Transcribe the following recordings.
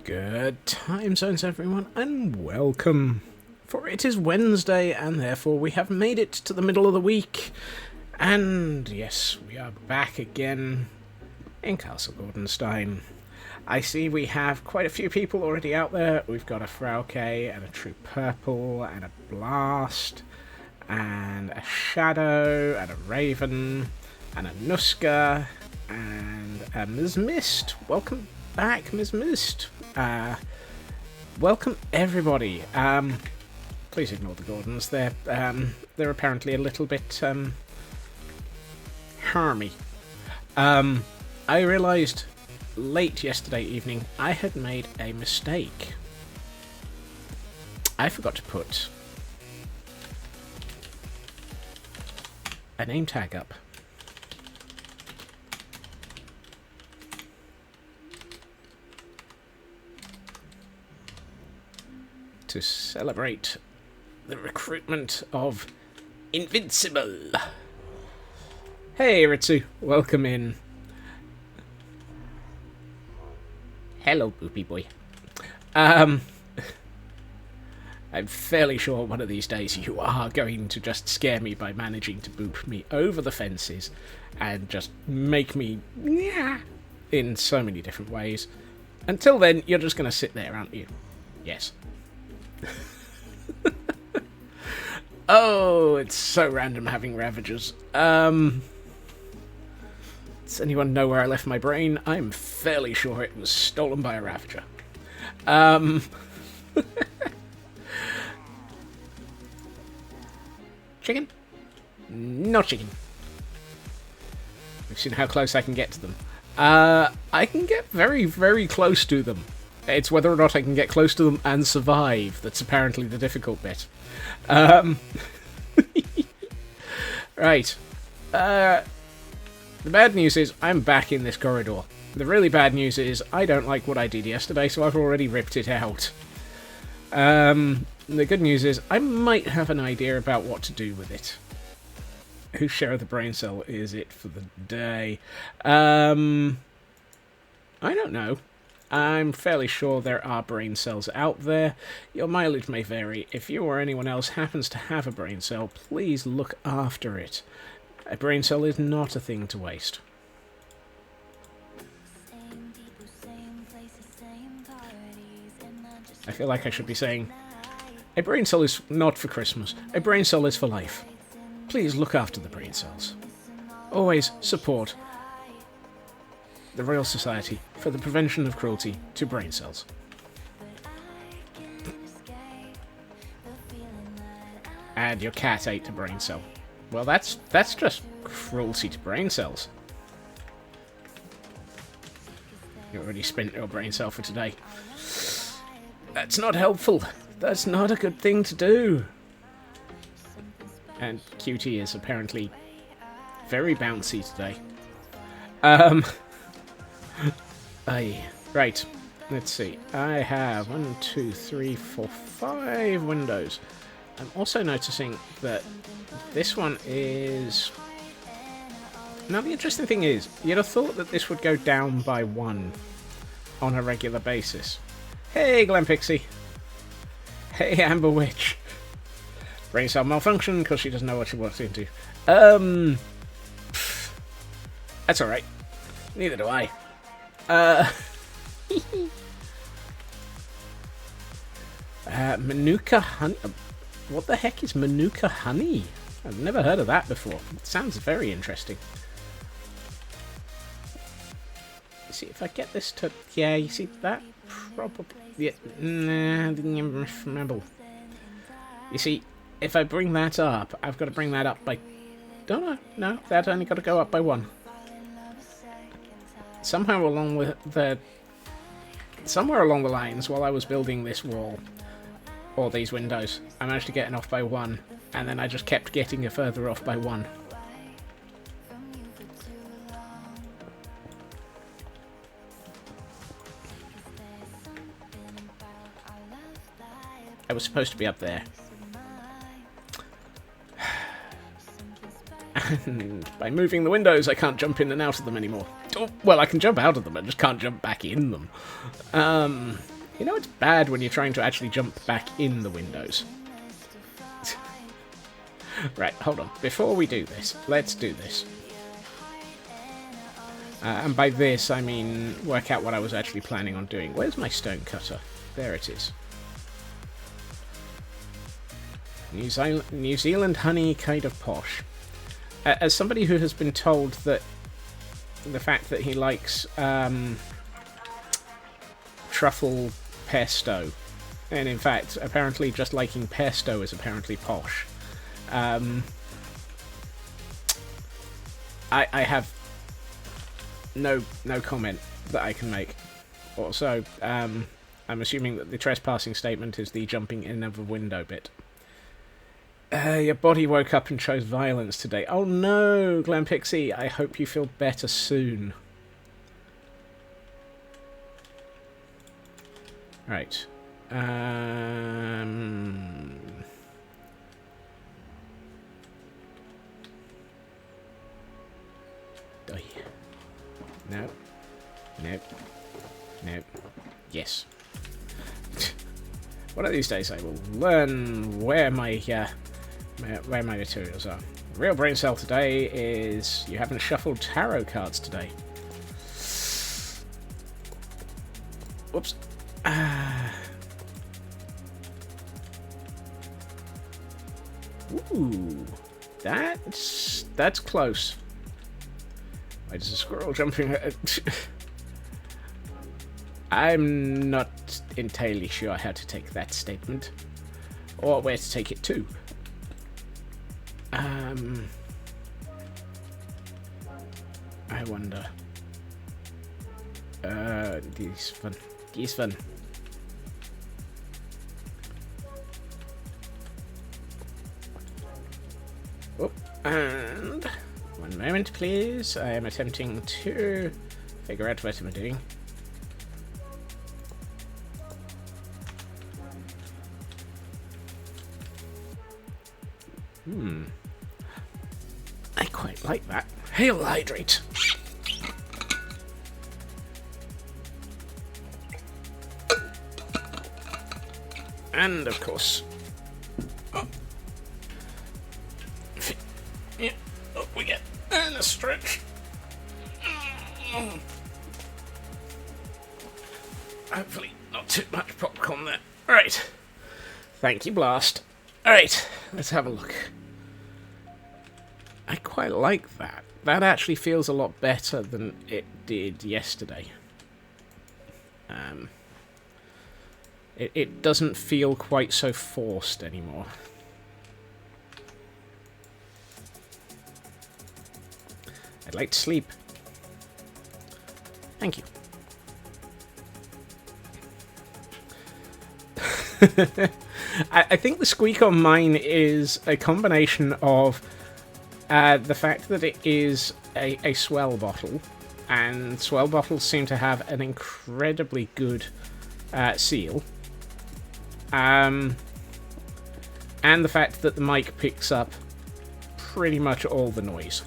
Good time zones, everyone, and welcome. For it is Wednesday, and therefore we have made it to the middle of the week. And yes, we are back again in Castle Gordonstein. I see we have quite a few people already out there. We've got a Frauke, and a True Purple, and a Blast, and a Shadow, and a Raven, and a Nuska, and a Ms. Mist. Welcome back, Ms. Mist. Welcome everybody. Please ignore the Gordons. They're apparently a little bit harmy. I realised late yesterday evening I had made a mistake. I forgot to put a name tag up. To celebrate the recruitment of Invincible. Hey Ritsu, welcome in. Hello, Boopy Boy. I'm fairly sure one of these days you are going to just scare me by managing to boop me over the fences and just make me in so many different ways. Until then, you're just going to sit there, aren't you? Yes. Oh, it's so random having Ravagers. Does anyone know where I left my brain? I'm fairly sure it was stolen by a Ravager. Chicken? No chicken. We've seen how close I can get to them. I can get very, very close to them. It's whether or not I can get close to them and survive that's apparently the difficult bit. Right. The bad news is I'm back in this corridor. The really bad news is I don't like what I did yesterday, so I've already ripped it out. The good news is I might have an idea about what to do with it. Whose share of the brain cell is it for the day? I don't know. I'm fairly sure there are brain cells out there. Your mileage may vary. If you or anyone else happens to have a brain cell, please look after it. A brain cell is not a thing to waste. I feel like I should be saying, a brain cell is not for Christmas. A brain cell is for life. Please look after the brain cells. Always support the Royal Society for the Prevention of Cruelty to Brain Cells. And your cat ate a brain cell. Well, that's just cruelty to brain cells. You already spent your brain cell for today. That's not helpful. That's not a good thing to do. And Cutie is apparently very bouncy today. Right, let's see. I have 1, 2, 3, 4, 5 windows. I'm also noticing that this one is... Now, the interesting thing is, you'd have thought that this would go down by 1 on a regular basis. Hey, Glen Pixie. Hey, Amber Witch. Brain cell malfunction because she doesn't know what she walks into. That's alright. Neither do I. Manuka honey. What the heck is Manuka honey? I've never heard of that before. It sounds very interesting. See if I get this to. Yeah, you see that probably. Yeah, nah, didn't remember. You see, if I bring that up, I've got to bring that up by. Don't know. No, that only got to go up by 1. Somewhere along the lines, while I was building this wall, or these windows, I managed to get it off by 1, and then I just kept getting it further off by 1. I was supposed to be up there. And by moving the windows, I can't jump in and out of them anymore. Oh, well, I can jump out of them, I just can't jump back in them. You know it's bad when you're trying to actually jump back in the windows. Right, hold on. Before we do this, let's do this. And by this, I mean work out what I was actually planning on doing. Where's my stone cutter? There it is. New Zealand honey, kind of posh. As somebody who has been told that the fact that he likes truffle pesto, and in fact, apparently just liking pesto is apparently posh. I have no comment that I can make. Also, I'm assuming that the trespassing statement is the jumping in of a window bit. Your body woke up and chose violence today. Oh no, Glen Pixie, I hope you feel better soon. Right. No. Nope. Nope. Yes. One of these days I will learn where my materials are. The real brain cell today is you haven't shuffled tarot cards today. Whoops. Ooh, that's close. Why does a squirrel jumping? I'm not entirely sure how to take that statement, or where to take it to. I wonder. These fun. Oh, and one moment, please. I am attempting to figure out what I'm doing. I quite like that. Hail hydrate. And of course, yeah, up we get, and a stretch. Hopefully not too much popcorn there. Right, thank you, Blast. Alright, let's have a look. I quite like that. That actually feels a lot better than it did yesterday. It doesn't feel quite so forced anymore. I'd like to sleep. Thank you. I think the squeak on mine is a combination of the fact that it is a swell bottle, and swell bottles seem to have an incredibly good seal, and the fact that the mic picks up pretty much all the noise.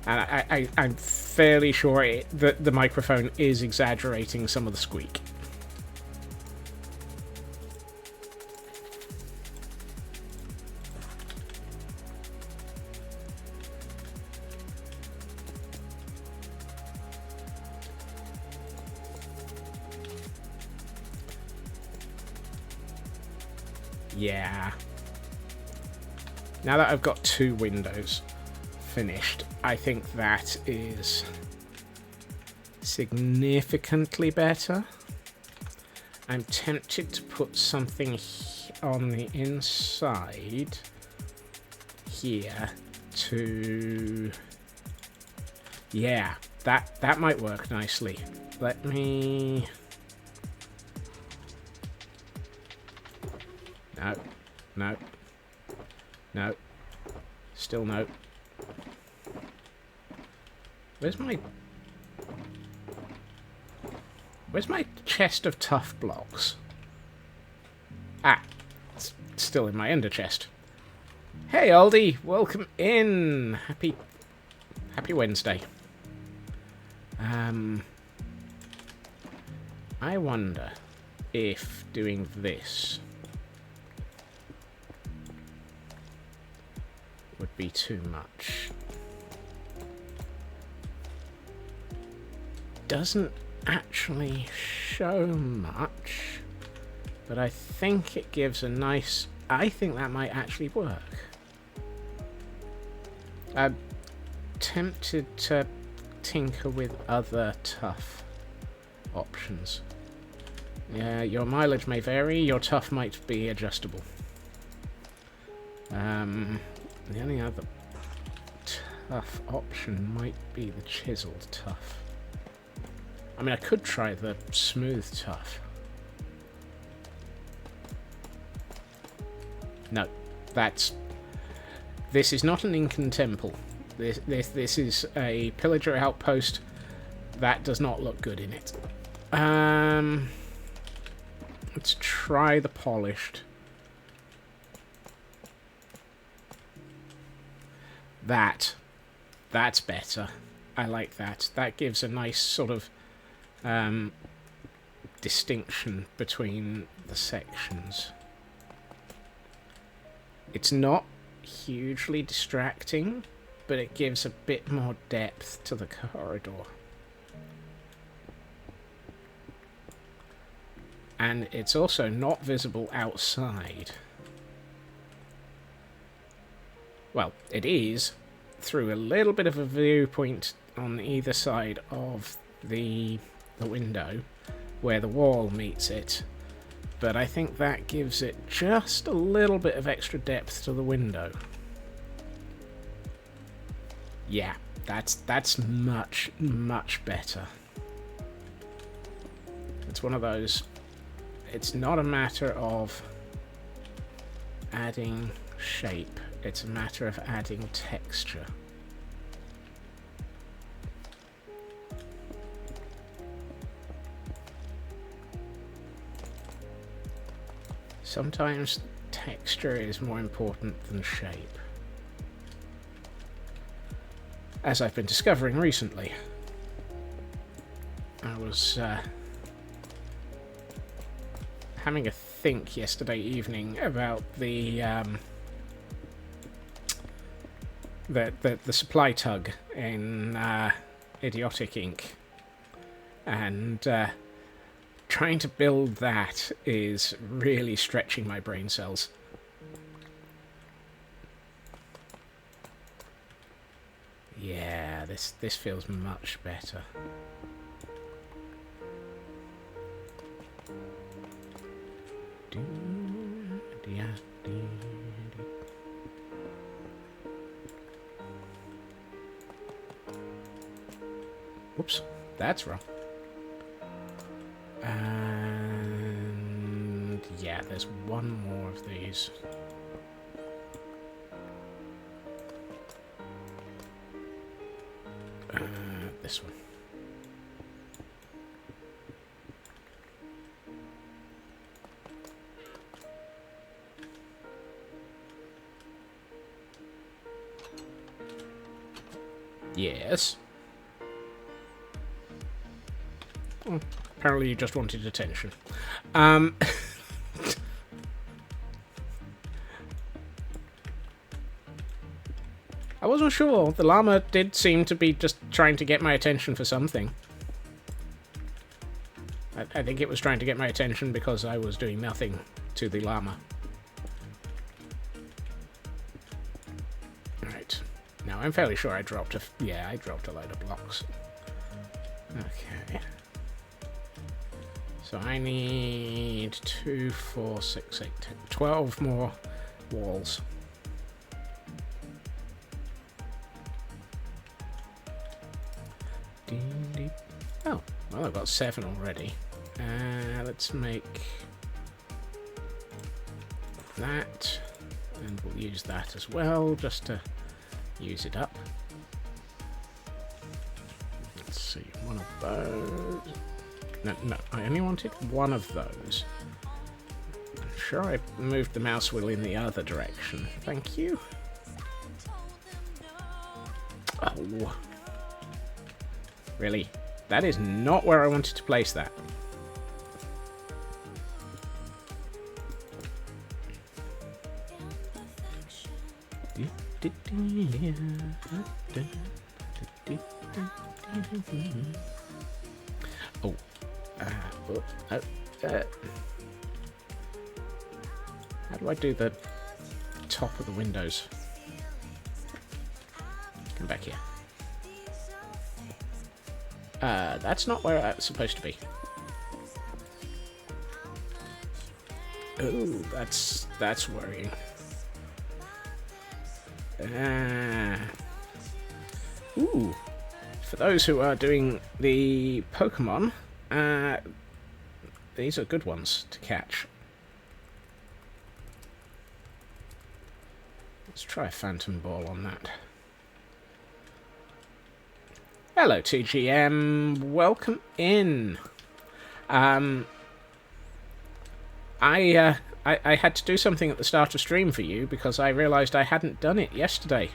And I'm fairly sure that the microphone is exaggerating some of the squeak. Yeah. Now that I've got 2 windows finished, I think that is significantly better. I'm tempted to put something on the inside here to... Yeah, that might work nicely. Let me... No. No. Still no. Where's my chest of tough blocks? Ah, it's still in my ender chest. Hey, Aldi, welcome in. Happy Wednesday. I wonder if doing this would be too much. Doesn't actually show much, but I think it gives a nice... I think that might actually work. I'm tempted to tinker with other tough options. Yeah, your mileage may vary, your tough might be adjustable. The only other tough option might be the chiseled tough. I mean, I could try the smooth tough. No, this is not an Incan temple. This is a pillager outpost. That does not look good in it. Let's try the polished. That's better. I like that. That gives a nice sort of distinction between the sections. It's not hugely distracting, but it gives a bit more depth to the corridor. And it's also not visible outside. Well, it is through a little bit of a viewpoint on either side of the window where the wall meets it, but I think that gives it just a little bit of extra depth to the window. Yeah, that's much, much better. It's one of those, it's not a matter of adding shape, it's a matter of adding texture. Sometimes texture is more important than shape, as I've been discovering recently. I was having a think yesterday evening about the supply tug in Idiotic Inc. And trying to build that is really stretching my brain cells. Yeah, this feels much better. Whoops, that's wrong. And yeah, there's one more of these. This one. Yes. Oh, apparently you just wanted attention. I wasn't sure. The llama did seem to be just trying to get my attention for something. I think it was trying to get my attention because I was doing nothing to the llama. Right. Now, I'm fairly sure I dropped a load of blocks. Okay. So I need 2, 4, 6, 8, 10, 12 more walls. Oh, well, I've got 7 already. Let's make that, and we'll use that as well, just to use it up. Let's see, one of those. No, I only wanted one of those. I'm sure I moved the mouse wheel in the other direction. Thank you. Oh. Really? That is not where I wanted to place that. Oh. How do I do the top of the windows? Come back here. That's not where it's supposed to be. Oh, that's worrying. Ooh. For those who are doing the Pokemon, these are good ones to catch. Let's try a Phantom Ball on that. Hello, TGM. Welcome in. I had to do something at the start of stream for you because I realised I hadn't done it yesterday.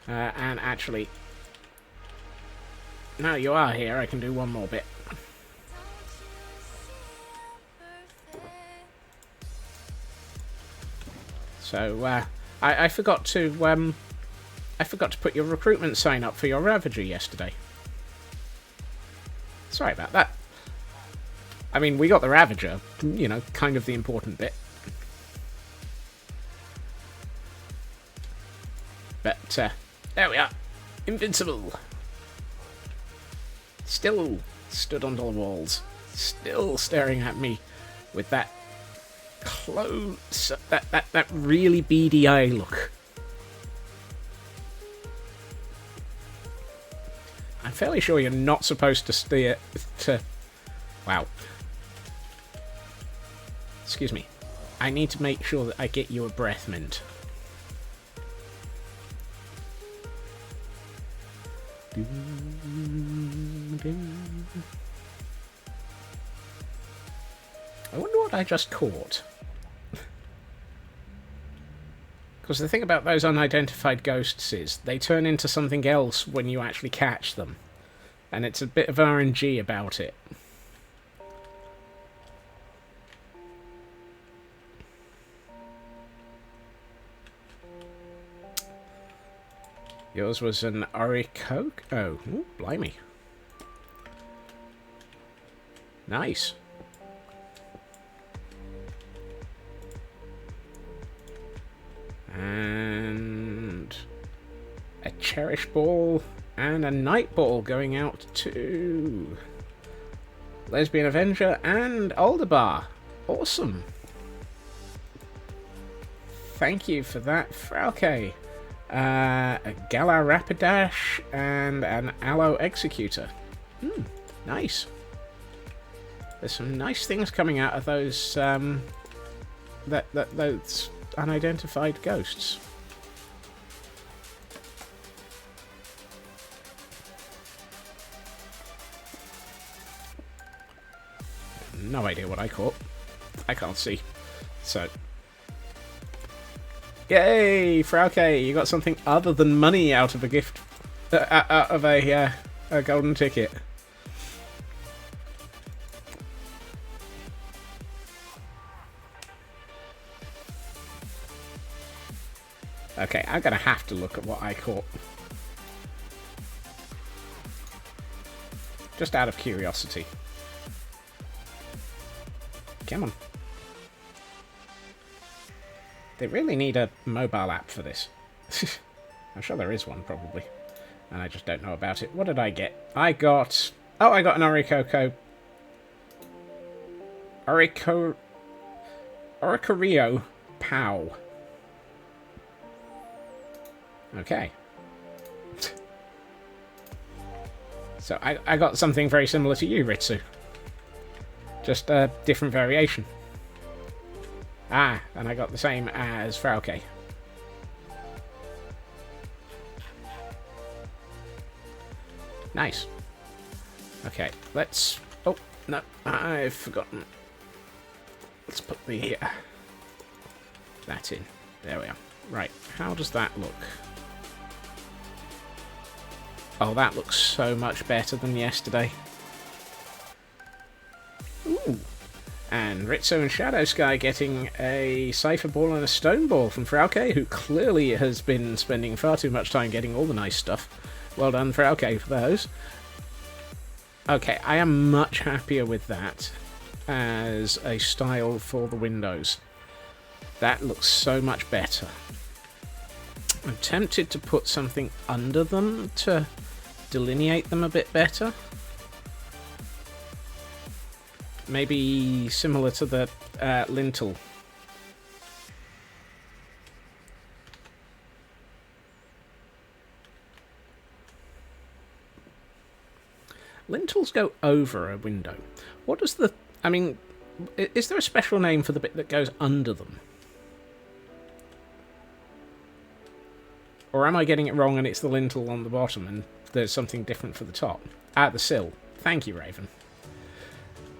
And actually, now you are here, I can do one more bit. So, I forgot to put your recruitment sign up for your Ravager yesterday. Sorry about that. I mean, we got the Ravager, you know, kind of the important bit. But, there we are. Invincible. Still stood on the walls. Still staring at me with that close, that really beady eye look. I'm fairly sure you're not supposed to steer to... Wow. Excuse me. I need to make sure that I get you a breath mint. I wonder what I just caught. Because the thing about those unidentified ghosts is they turn into something else when you actually catch them. And it's a bit of RNG about it. Yours was an Oricoke? Oh, ooh, blimey. Nice. And a Cherish Ball and a Night Ball going out to Lesbian Avenger and Aldebar. Awesome. Thank you for that, Frauke. A Gala Rapidash and an Aloe Executor. Nice. There's some nice things coming out of those those unidentified ghosts. No idea what I caught. I can't see. So, yay, Frauke! You got something other than money out of a gift, out of a golden ticket. Okay, I'm gonna have to look at what I caught. Just out of curiosity. Come on. They really need a mobile app for this. I'm sure there is one, probably. And I just don't know about it. What did I get? I got... Oh, I got an Oricorio Pow. Okay. So I got something very similar to you, Ritsu. Just a different variation. Ah, and I got the same as Frauke. Nice. Okay, let's... Oh, no, I've forgotten. Let's put the... that in. There we are. Right, how does that look? Oh, that looks so much better than yesterday. Ooh. And Rizzo and Shadow Sky getting a Cypher Ball and a Stone Ball from Frauke, who clearly has been spending far too much time getting all the nice stuff. Well done, Frauke, for those. Okay, I am much happier with that as a style for the windows. That looks so much better. I'm tempted to put something under them to delineate them a bit better. Maybe similar to the lintel. Lintels go over a window. What does the... I mean, is there a special name for the bit that goes under them? Or am I getting it wrong and it's the lintel on the bottom and there's something different for the top? The sill. Thank you, Raven.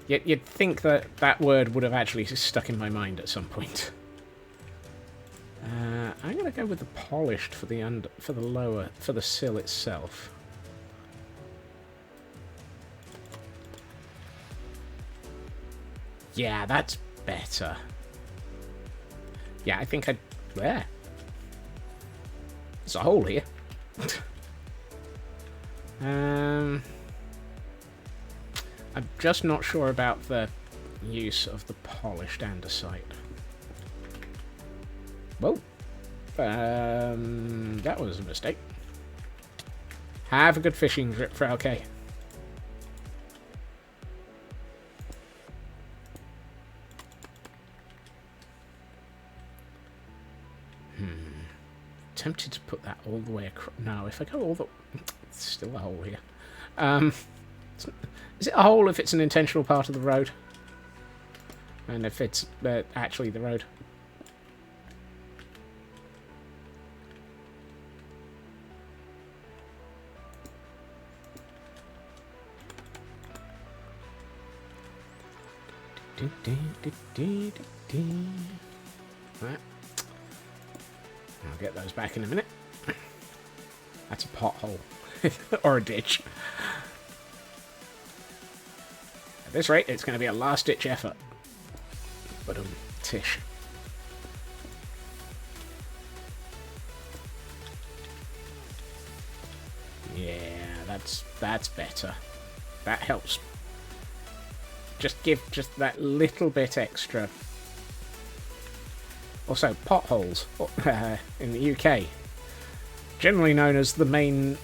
You'd think that that word would have actually stuck in my mind at some point. I'm going to go with the polished for the lower, for the sill itself. Yeah, that's better. Yeah, I think there. There's a hole here. I'm just not sure about the use of the polished andesite. Whoa. That was a mistake. Have a good fishing trip, Frauke. Tempted to put that all the way across. No, if I go all the... It's still a hole here. Is it a hole if it's an intentional part of the road? And if it's actually the road? Right. I'll get those back in a minute. That's a pothole. Or a ditch. At this rate, it's going to be a last-ditch effort. But tish. Yeah, that's better. That helps. Just give just that little bit extra. Also, potholes in the UK, generally known as the main,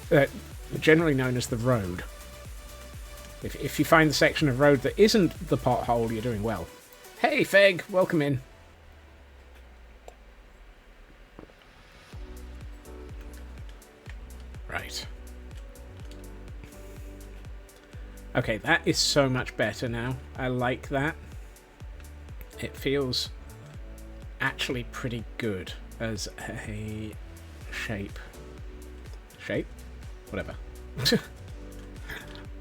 generally known as the road. If you find the section of road that isn't the pothole, you're doing well. Hey, Feg, welcome in. Right. Okay, that is so much better now. I like that. It feels actually pretty good as a shape. Shape? Whatever.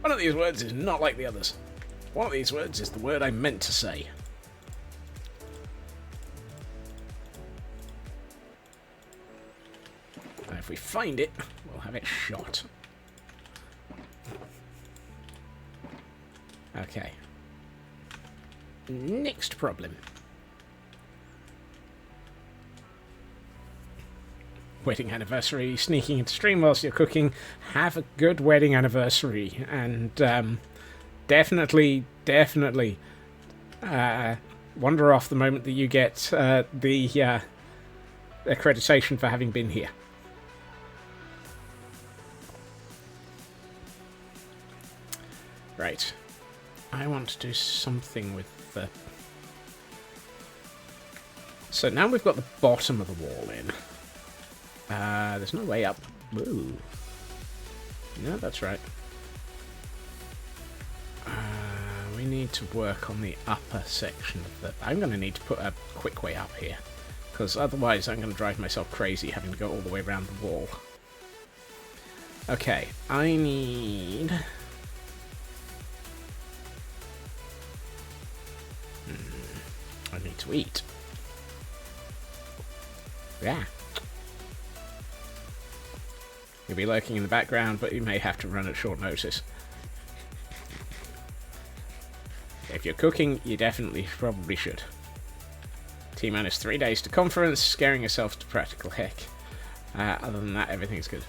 One of these words is not like the others. One of these words is the word I meant to say. And if we find it, we'll have it shot. Okay. Next problem. Wedding anniversary, sneaking into stream whilst you're cooking. Have a good wedding anniversary, and definitely wander off the moment that you get the accreditation for having been here. Right. I want to do something with the... So now we've got the bottom of the wall in. There's no way up. Ooh. No, that's right. We need to work on the upper section of the... I'm going to need to put a quick way up here, because otherwise I'm going to drive myself crazy having to go all the way around the wall. Okay, I need... I need to eat. Yeah. You'll be lurking in the background, but you may have to run at short notice. if you're cooking, you definitely probably should. T-minus 3 days to conference, scaring yourself to practical heck. Other than that, everything's good.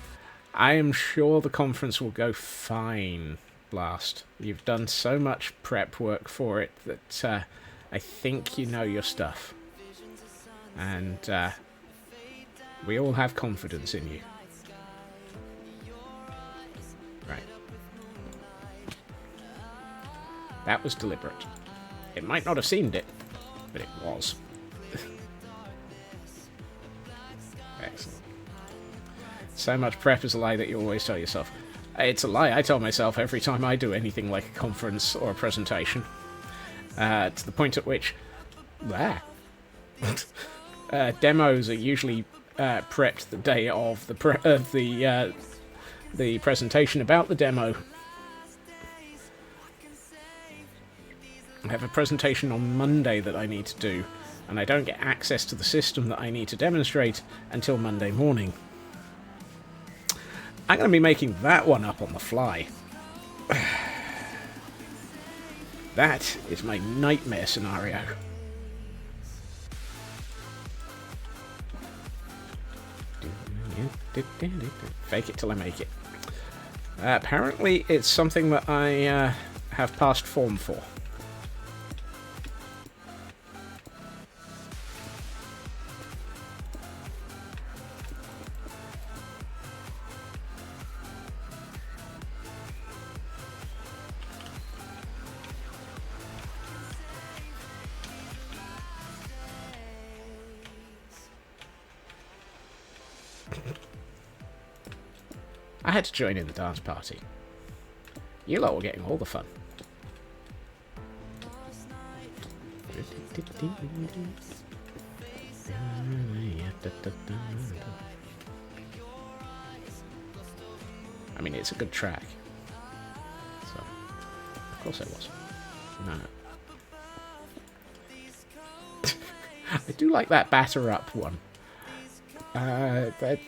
I am sure the conference will go fine, Blast. You've done so much prep work for it that I think you know your stuff. And we all have confidence in you. Right. That was deliberate. It might not have seemed it, but it was. Excellent. So much prep is a lie that you always tell yourself. It's a lie I tell myself every time I do anything like a conference or a presentation. To the point at which... demos are usually prepped the day of the presentation about the demo. I have a presentation on Monday that I need to do, and I don't get access to the system that I need to demonstrate until Monday morning. I'm going to be making that one up on the fly. That is my nightmare scenario. Fake it till I make it. Apparently it's something that I have passed form for. I had to join in the dance party. You lot were getting all the fun. I mean, it's a good track. So, of course it was. No. I do like that batter up one. That...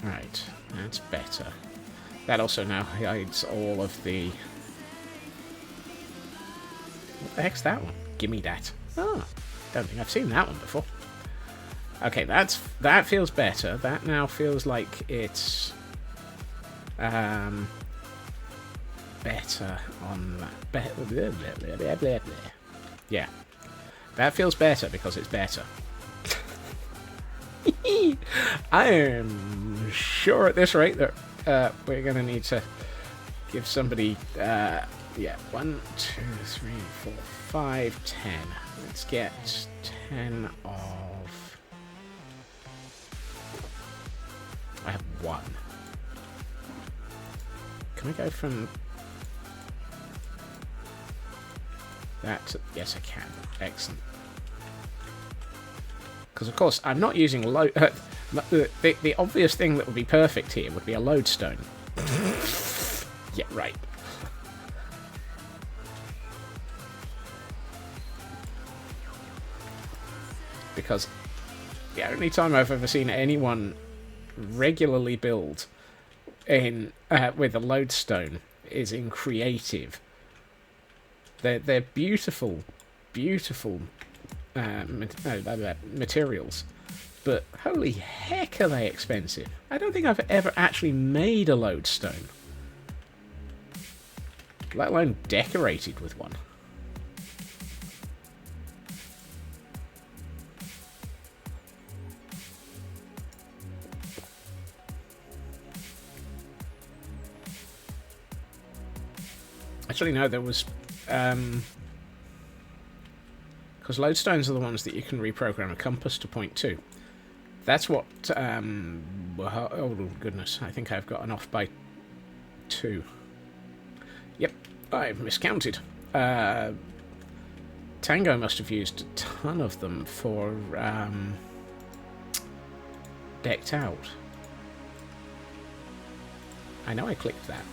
Right, that's better. That also now hides all of the... What the heck's that one? Gimme that. Oh, don't think I've seen that one before. Okay, that feels better. That now feels like it's better on that. Yeah, that feels better because it's better. I am sure at this rate that we're going to need to give somebody, yeah, 1, 2, 3, 4, 5, 10. Let's get 10 of... I have 1. Can I go from that to... Yes, I can. Excellent. Because, of course, I'm not using load... the obvious thing that would be perfect here would be a lodestone. Yeah, right. Because the only time I've ever seen anyone regularly build in with a lodestone is in creative. They're beautiful, beautiful materials, but holy heck are they expensive. I don't think I've ever actually made a lodestone, let alone decorated with one. Actually, no, there was... because lodestones are the ones that you can reprogram a compass to point to. That's what... oh, goodness. I think I've gotten off by 2. Yep, I've miscounted. Tango must have used a ton of them for decked out. I know I clicked that.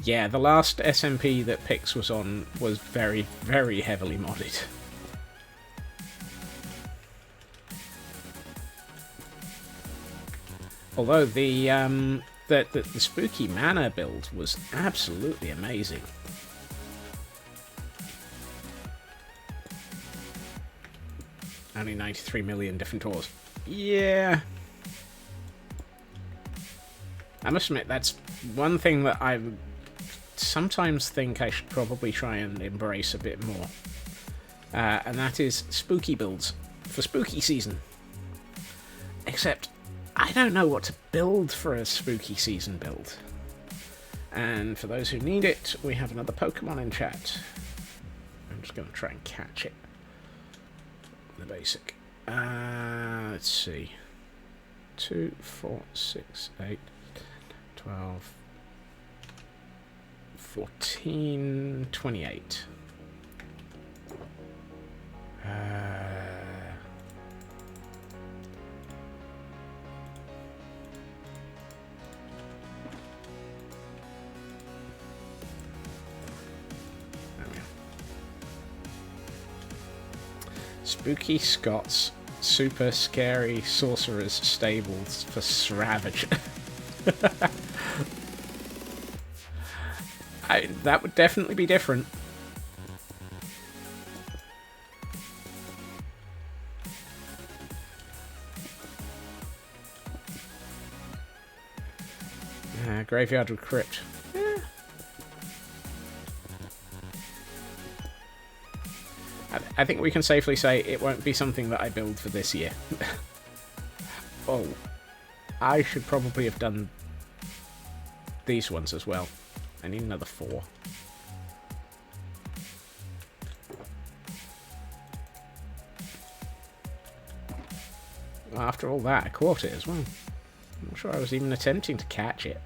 Yeah, the last SMP that Pix was on was very, very heavily modded. Although the spooky mana build was absolutely amazing. Only 93 million different tours. Yeah. I must admit, that's one thing that I sometimes think I should probably try and embrace a bit more. And that is spooky builds for spooky season. Except, I don't know what to build for a spooky season build. And for those who need it, we have another Pokemon in chat. I'm just going to try and catch it. The basic. Let's see. 2, 4, 6, 8, 12, 14, 28. Spooky Scots, super scary sorcerers stables for Sravage. That would definitely be different. Graveyard with Crypt. Yeah. I think we can safely say it won't be something that I build for this year. Oh, I should probably have done these ones as well. I need another 4. After all that, I caught it as well. I'm not sure I was even attempting to catch it.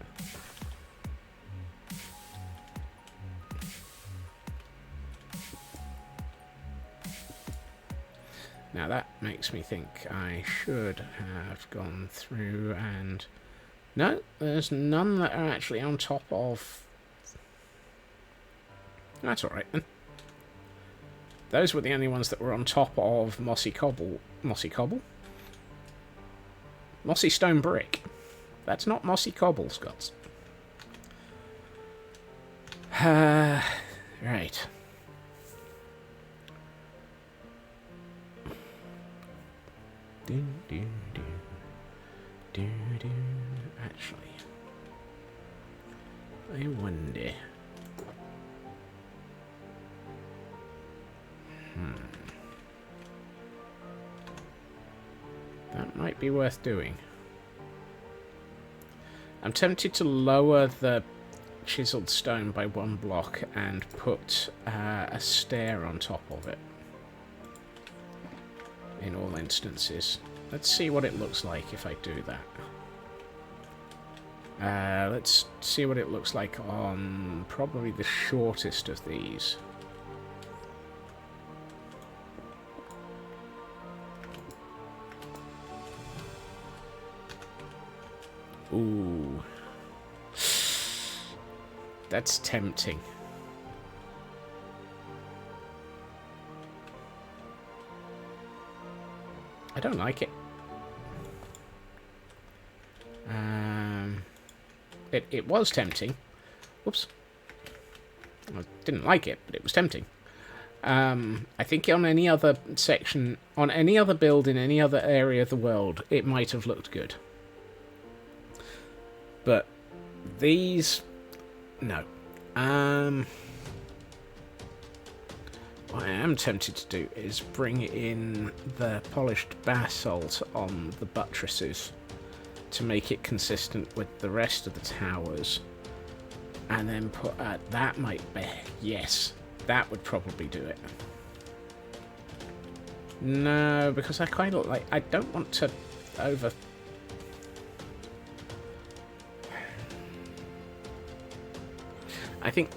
Now that makes me think I should have gone through and... No, there's none that are actually on top of... That's alright then. Those were the only ones that were on top of Mossy Cobble. Mossy Cobble? Mossy Stone Brick. That's not Mossy Cobble, Scots. Right. Actually, I wonder. That might be worth doing. I'm tempted to lower the chiseled stone by 1 block and put a stair on top of it. In all instances. Let's see what it looks like if I do that. Let's see what it looks like on probably the shortest of these. Ooh. That's tempting. I don't like it. It was tempting. Whoops. I didn't like it, but it was tempting. I think on any other section, on any other build in any other area of the world, it might have looked good. But these, no. What I am tempted to do is bring in the polished basalt on the buttresses to make it consistent with the rest of the towers. And then put, that might be, yes, that would probably do it. No, because I kind of like, I don't want to over... I think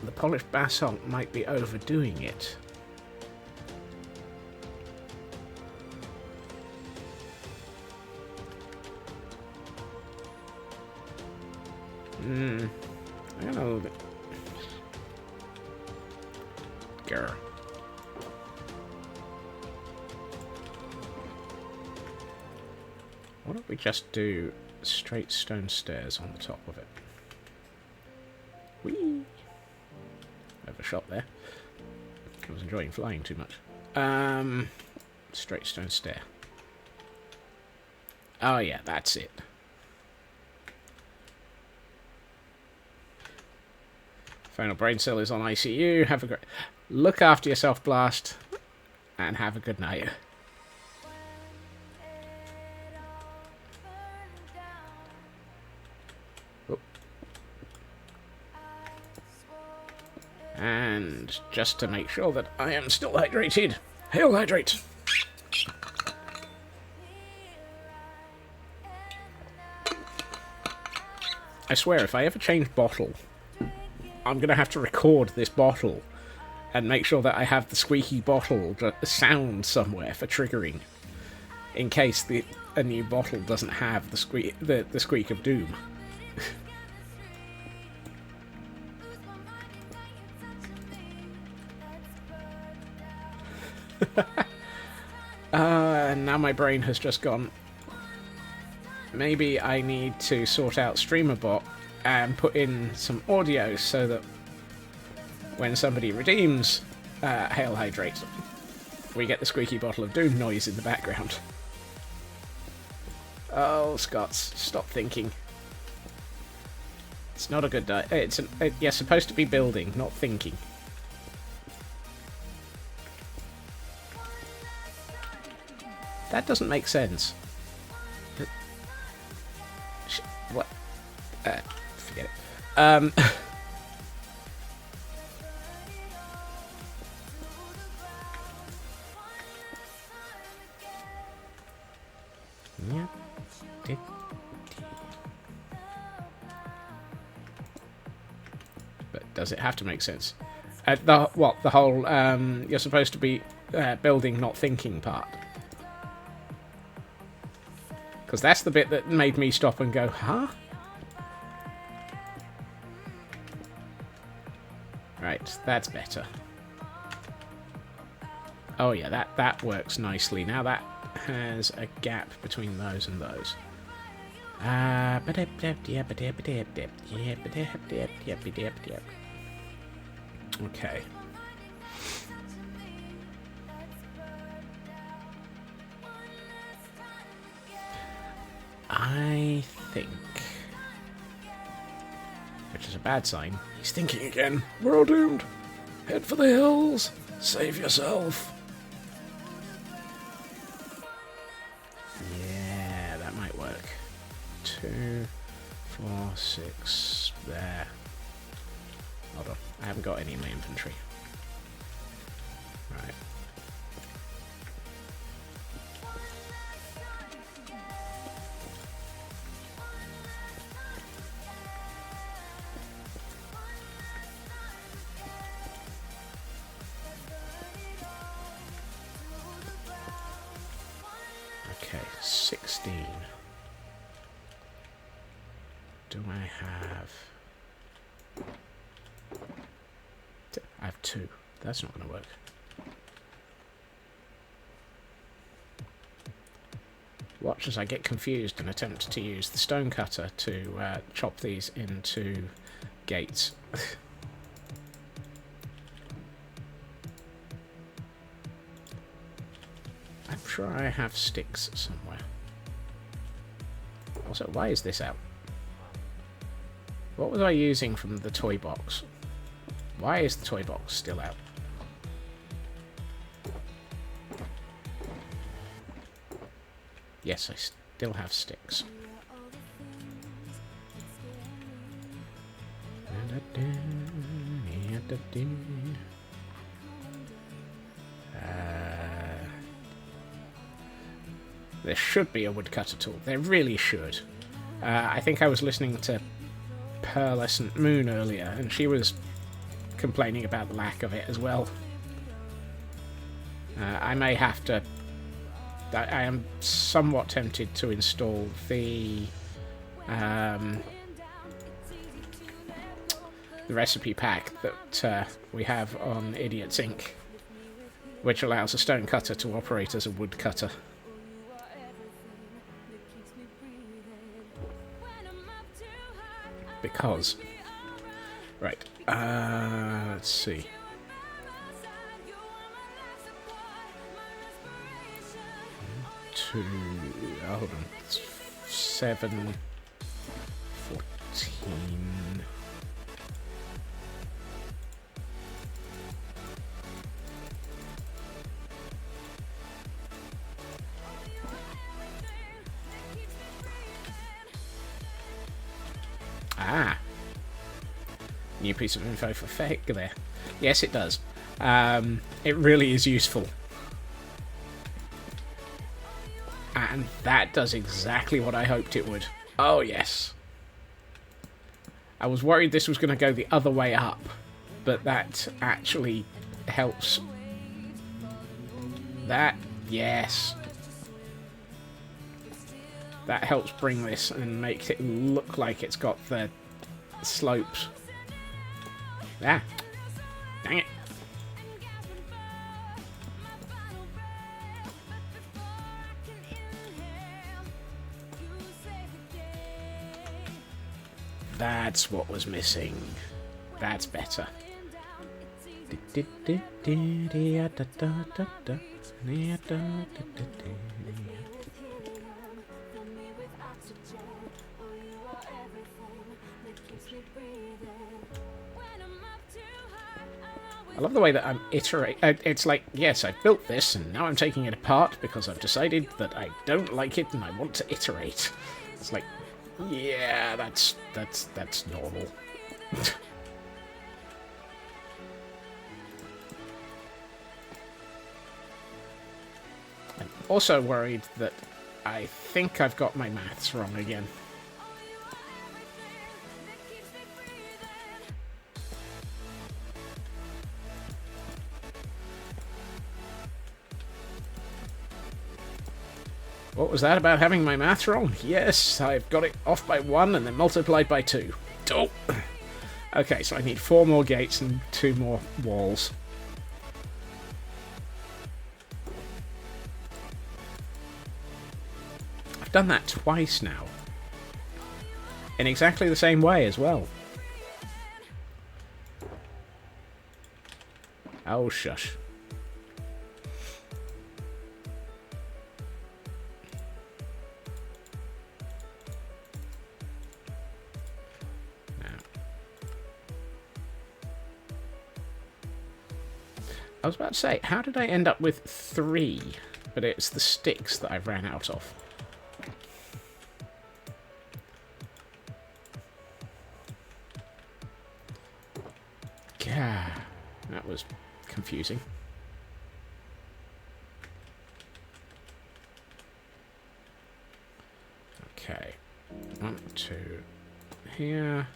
the polished basalt might be overdoing it. I'm gonna... Grr. Why don't we just do straight stone stairs on the top of it? Whee! Overshot there. I was enjoying flying too much. Straight stone stair. Oh yeah, that's it. Final brain cell is on ICU. Have a great... Look after yourself, Blast. And have a good night. Oh. And just to make sure that I am still hydrated. Hail hydrate! I swear, if I ever change bottle, I'm going to have to record this bottle and make sure that I have the squeaky bottle sound somewhere for triggering, in case a new bottle doesn't have the squeak of doom. Now my brain has just gone. Maybe I need to sort out StreamerBot and put in some audio so that when somebody redeems Hail Hydrate, we get the squeaky bottle of doom noise in the background. Oh, Scots, stop thinking. It's not a good day. You're supposed to be building, not thinking. That doesn't make sense. What? Forget it. Yeah. But does it have to make sense? The whole you're supposed to be building, not thinking part. Because that's the bit that made me stop and go, huh? Right, that's better. Oh yeah, that works nicely. Now that has a gap between those and those. Okay. I think, which is a bad sign, he's thinking again. We're all doomed. Head for the hills. Save yourself. Yeah, that might work. 2, 4, 6, there. Hold on, I haven't got any in my inventory. Right. Okay, 16. Do I have... I have 2. That's not going to work. Watch as I get confused and attempt to use the stone cutter to chop these into gates. I'm sure I have sticks somewhere. Also, why is this out? What was I using from the toy box? Why is the toy box still out? Yes, I still have sticks. There should be a woodcutter tool. There really should. I think I was listening to Pearlescent Moon earlier, and she was complaining about the lack of it as well. I may have to... I am somewhat tempted to install the the recipe pack that we have on Idiot's Inc., which allows a stone cutter to operate as a wood cutter. Because... Right, let's see. Hold on. It's 7, 14... Ah. New piece of info for Feg there. Yes, it does. It really is useful. And that does exactly what I hoped it would. Oh, yes. I was worried this was going to go the other way up, but that actually helps. That, yes. That helps bring this and makes it look like it's got the slopes. Ah, dang it. That's what was missing. That's better. I love the way that I'm iterating. It's like, yes, I've built this, and now I'm taking it apart because I've decided that I don't like it and I want to iterate. It's like, yeah, that's normal. I'm also worried that I think I've got my maths wrong again. What was that about having my math wrong? Yes, I've got it off by 1 and then multiplied by 2. Oh. Okay, so I need 4 more gates and 2 more walls. I've done that twice now. In exactly the same way as well. Oh, shush. I was about to say, how did I end up with 3? But it's the sticks that I've ran out of. Gah, that was confusing. Okay. 1, 2 here.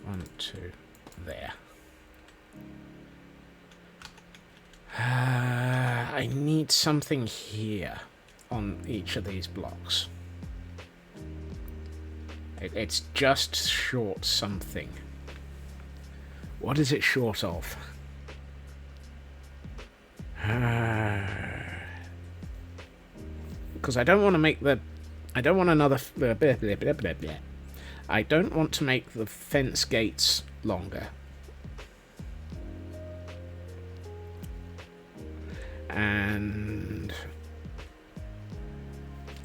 1, 2 there. I need something here on each of these blocks. It's just short something. What is it short of? Because I don't want to make the... I don't want another... I don't want to make the fence gates longer. And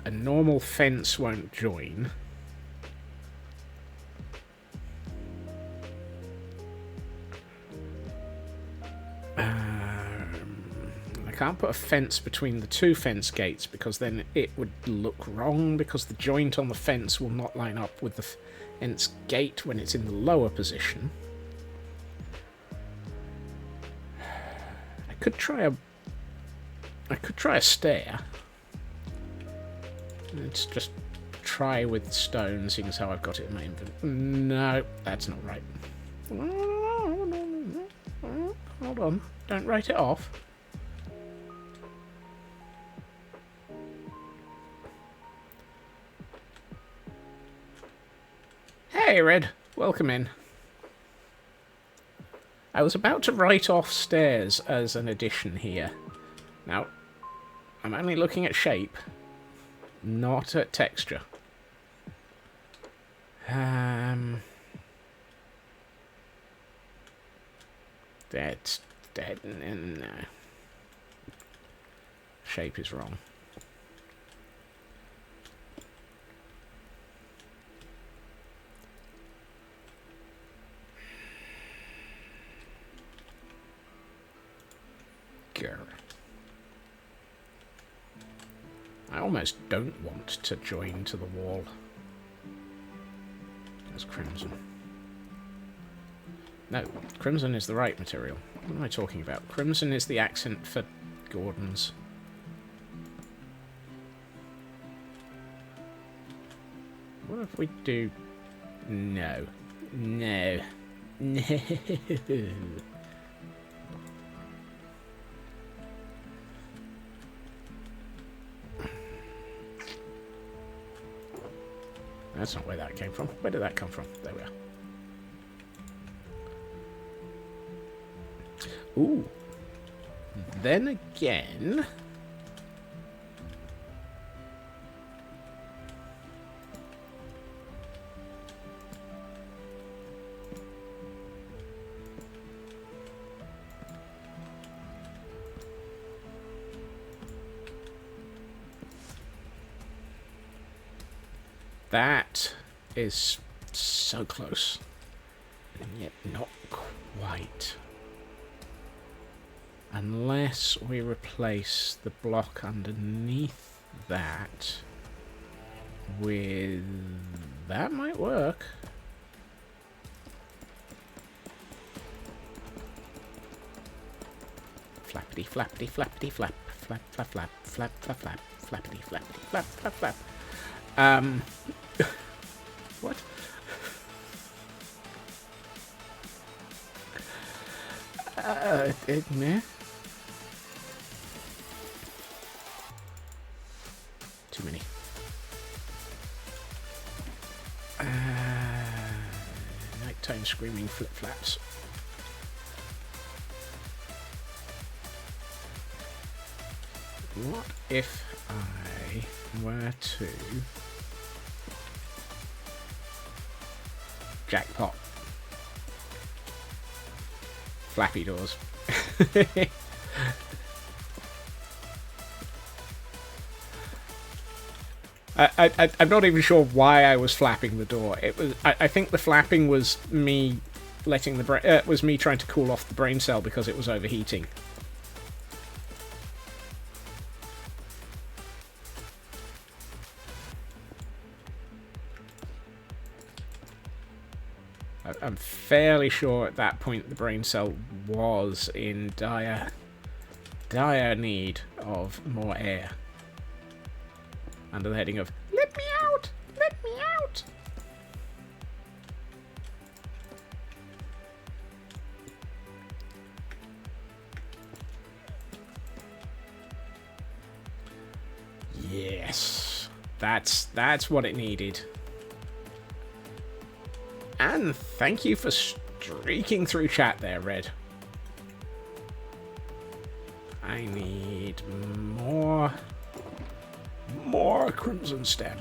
a normal fence won't join. I can't put a fence between the 2 fence gates because then it would look wrong because the joint on the fence will not line up with the fence gate when it's in the lower position. I could try a stair. Let's just try with stone, seeing as how I've got it in my inventory. No, that's not right. Hold on. Don't write it off. Hey, Red. Welcome in. I was about to write off stairs as an addition here. Now, I'm only looking at shape, not at texture. That's dead. No. Shape is wrong. Grr. I almost don't want to join to the wall. There's crimson. No, crimson is the right material. What am I talking about? Crimson is the accent for Gordon's. What if we do... No. No. No. That's not where that came from. Where did that come from? There we are. Ooh. Then again... That is so close, and yet not quite. Unless we replace the block underneath that with... That might work. Flappity flappity flappity flap, flap flap flap, flap flap flap, flappity flappity flap flap flap. What? Meh? Too many. Nighttime screaming flip-flaps. What if I were to... Jackpot. Flappy doors. I'm not even sure why I was flapping the door. It was. I think the flapping was me letting the was me trying to cool off the brain cell because it was overheating. I'm fairly sure at that point the brain cell was in dire need of more air. Under the heading of, let me out! Let me out! Yes. That's what it needed. And thank you for streaking through chat there, Red. I need more crimson stem.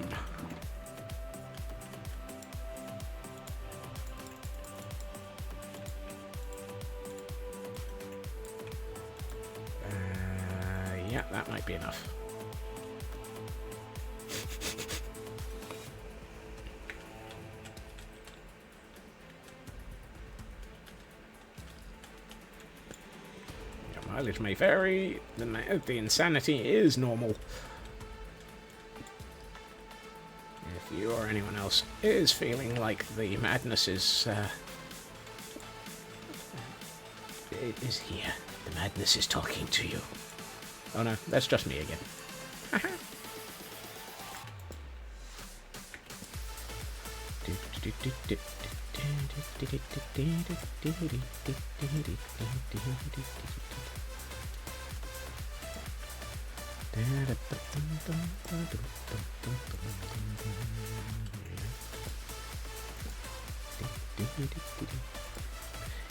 Yeah, that might be enough. Mileage may vary. The insanity is normal. If you or anyone else is feeling like the madness is it is here. The madness is talking to you. Oh no, that's just me again.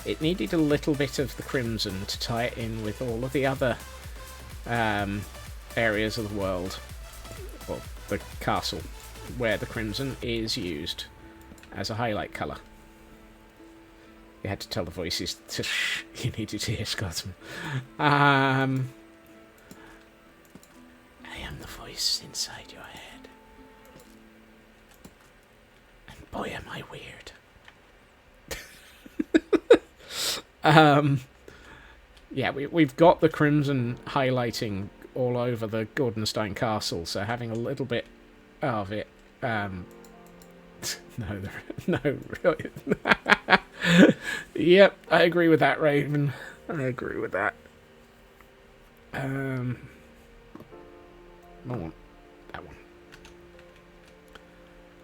It needed a little bit of the crimson to tie it in with all of the other areas of the world, or the castle, where the crimson is used as a highlight colour. You had to tell the voices to shh, you needed to hear Scotsman. I am the voice inside your head. And boy am I weird. Yeah, we've got the crimson highlighting all over the Gordonstein castle, so having a little bit of it, no, really. Yep, I agree with that, Raven. I agree with that. I want that one.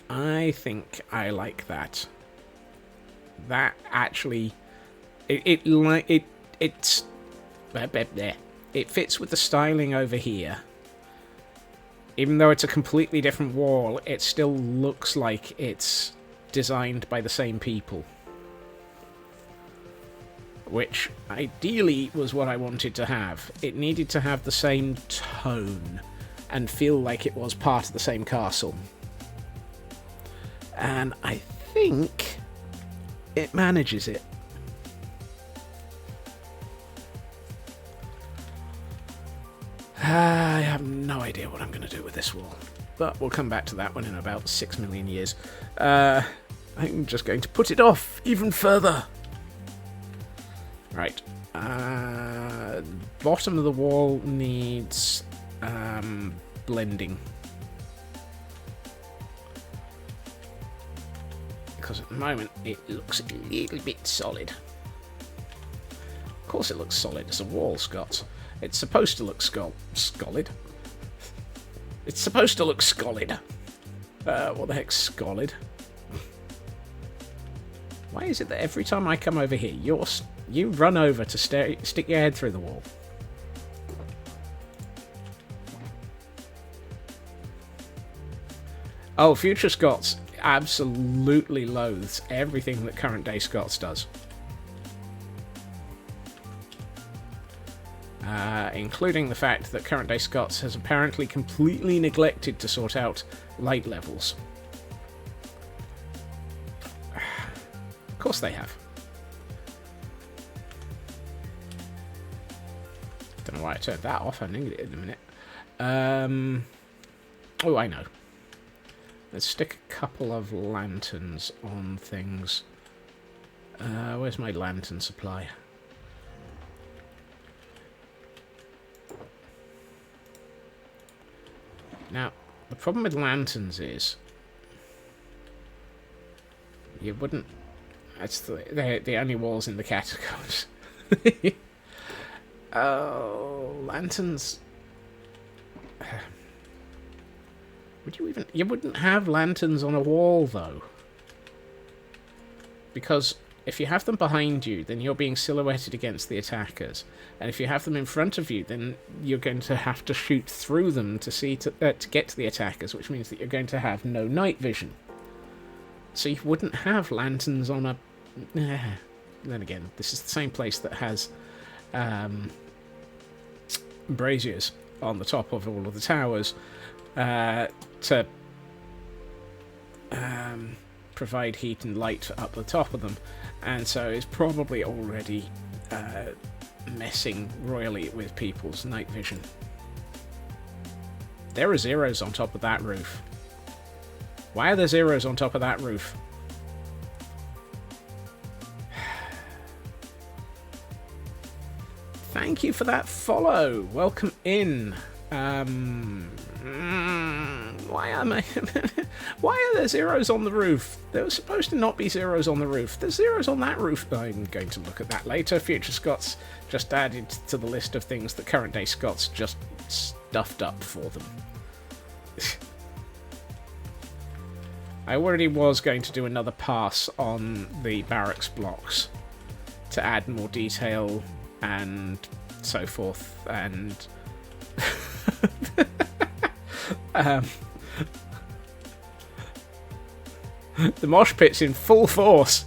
I think I like that. That actually, it fits with the styling over here. Even though it's a completely different wall, it still looks like it's designed by the same people. Which, ideally, was what I wanted to have. It needed to have the same tone and feel like it was part of the same castle. And I think it manages it. I have no idea what I'm going to do with this wall, but we'll come back to that one in about 6 million years. I'm just going to put it off even further. Right. Bottom of the wall needs blending. Because at the moment it looks a little bit solid. Of course it looks solid as a wall, Scott. It's supposed to look scolid. It's supposed to look scolid. What the heck's scolid? Why is it that every time I come over here, you run over to stick your head through the wall? Oh, Future Scots absolutely loathes everything that current day Scots does. Including the fact that current day Scots has apparently completely neglected to sort out light levels. Of course they have. Don't know why I turned that off. I need it in a minute. Oh, I know. Let's stick a couple of lanterns on things. Where's my lantern supply? Now, the problem with lanterns is you wouldn't. That's the only walls in the catacombs. Oh, lanterns. Would you even? You wouldn't have lanterns on a wall though, because if you have them behind you, then you're being silhouetted against the attackers, and if you have them in front of you, then you're going to have to shoot through them to get to the attackers, which means that you're going to have no night vision. So you wouldn't have lanterns on a. Then again, this is the same place that has braziers on the top of all of the towers to provide heat and light up the top of them, and so it's probably already messing royally with people's night vision. There are zeros on top of that roof. Why are there zeros on top of that roof? Thank you for that follow. Welcome in. Why am I? Why are there zeros on the roof? There was supposed to not be zeros on the roof. There's zeros on that roof. I'm going to look at that later. Future Scots just added to the list of things that current day Scots just stuffed up for them. I already was going to do another pass on the barracks blocks to add more detail and so forth, and the mosh pit's in full force.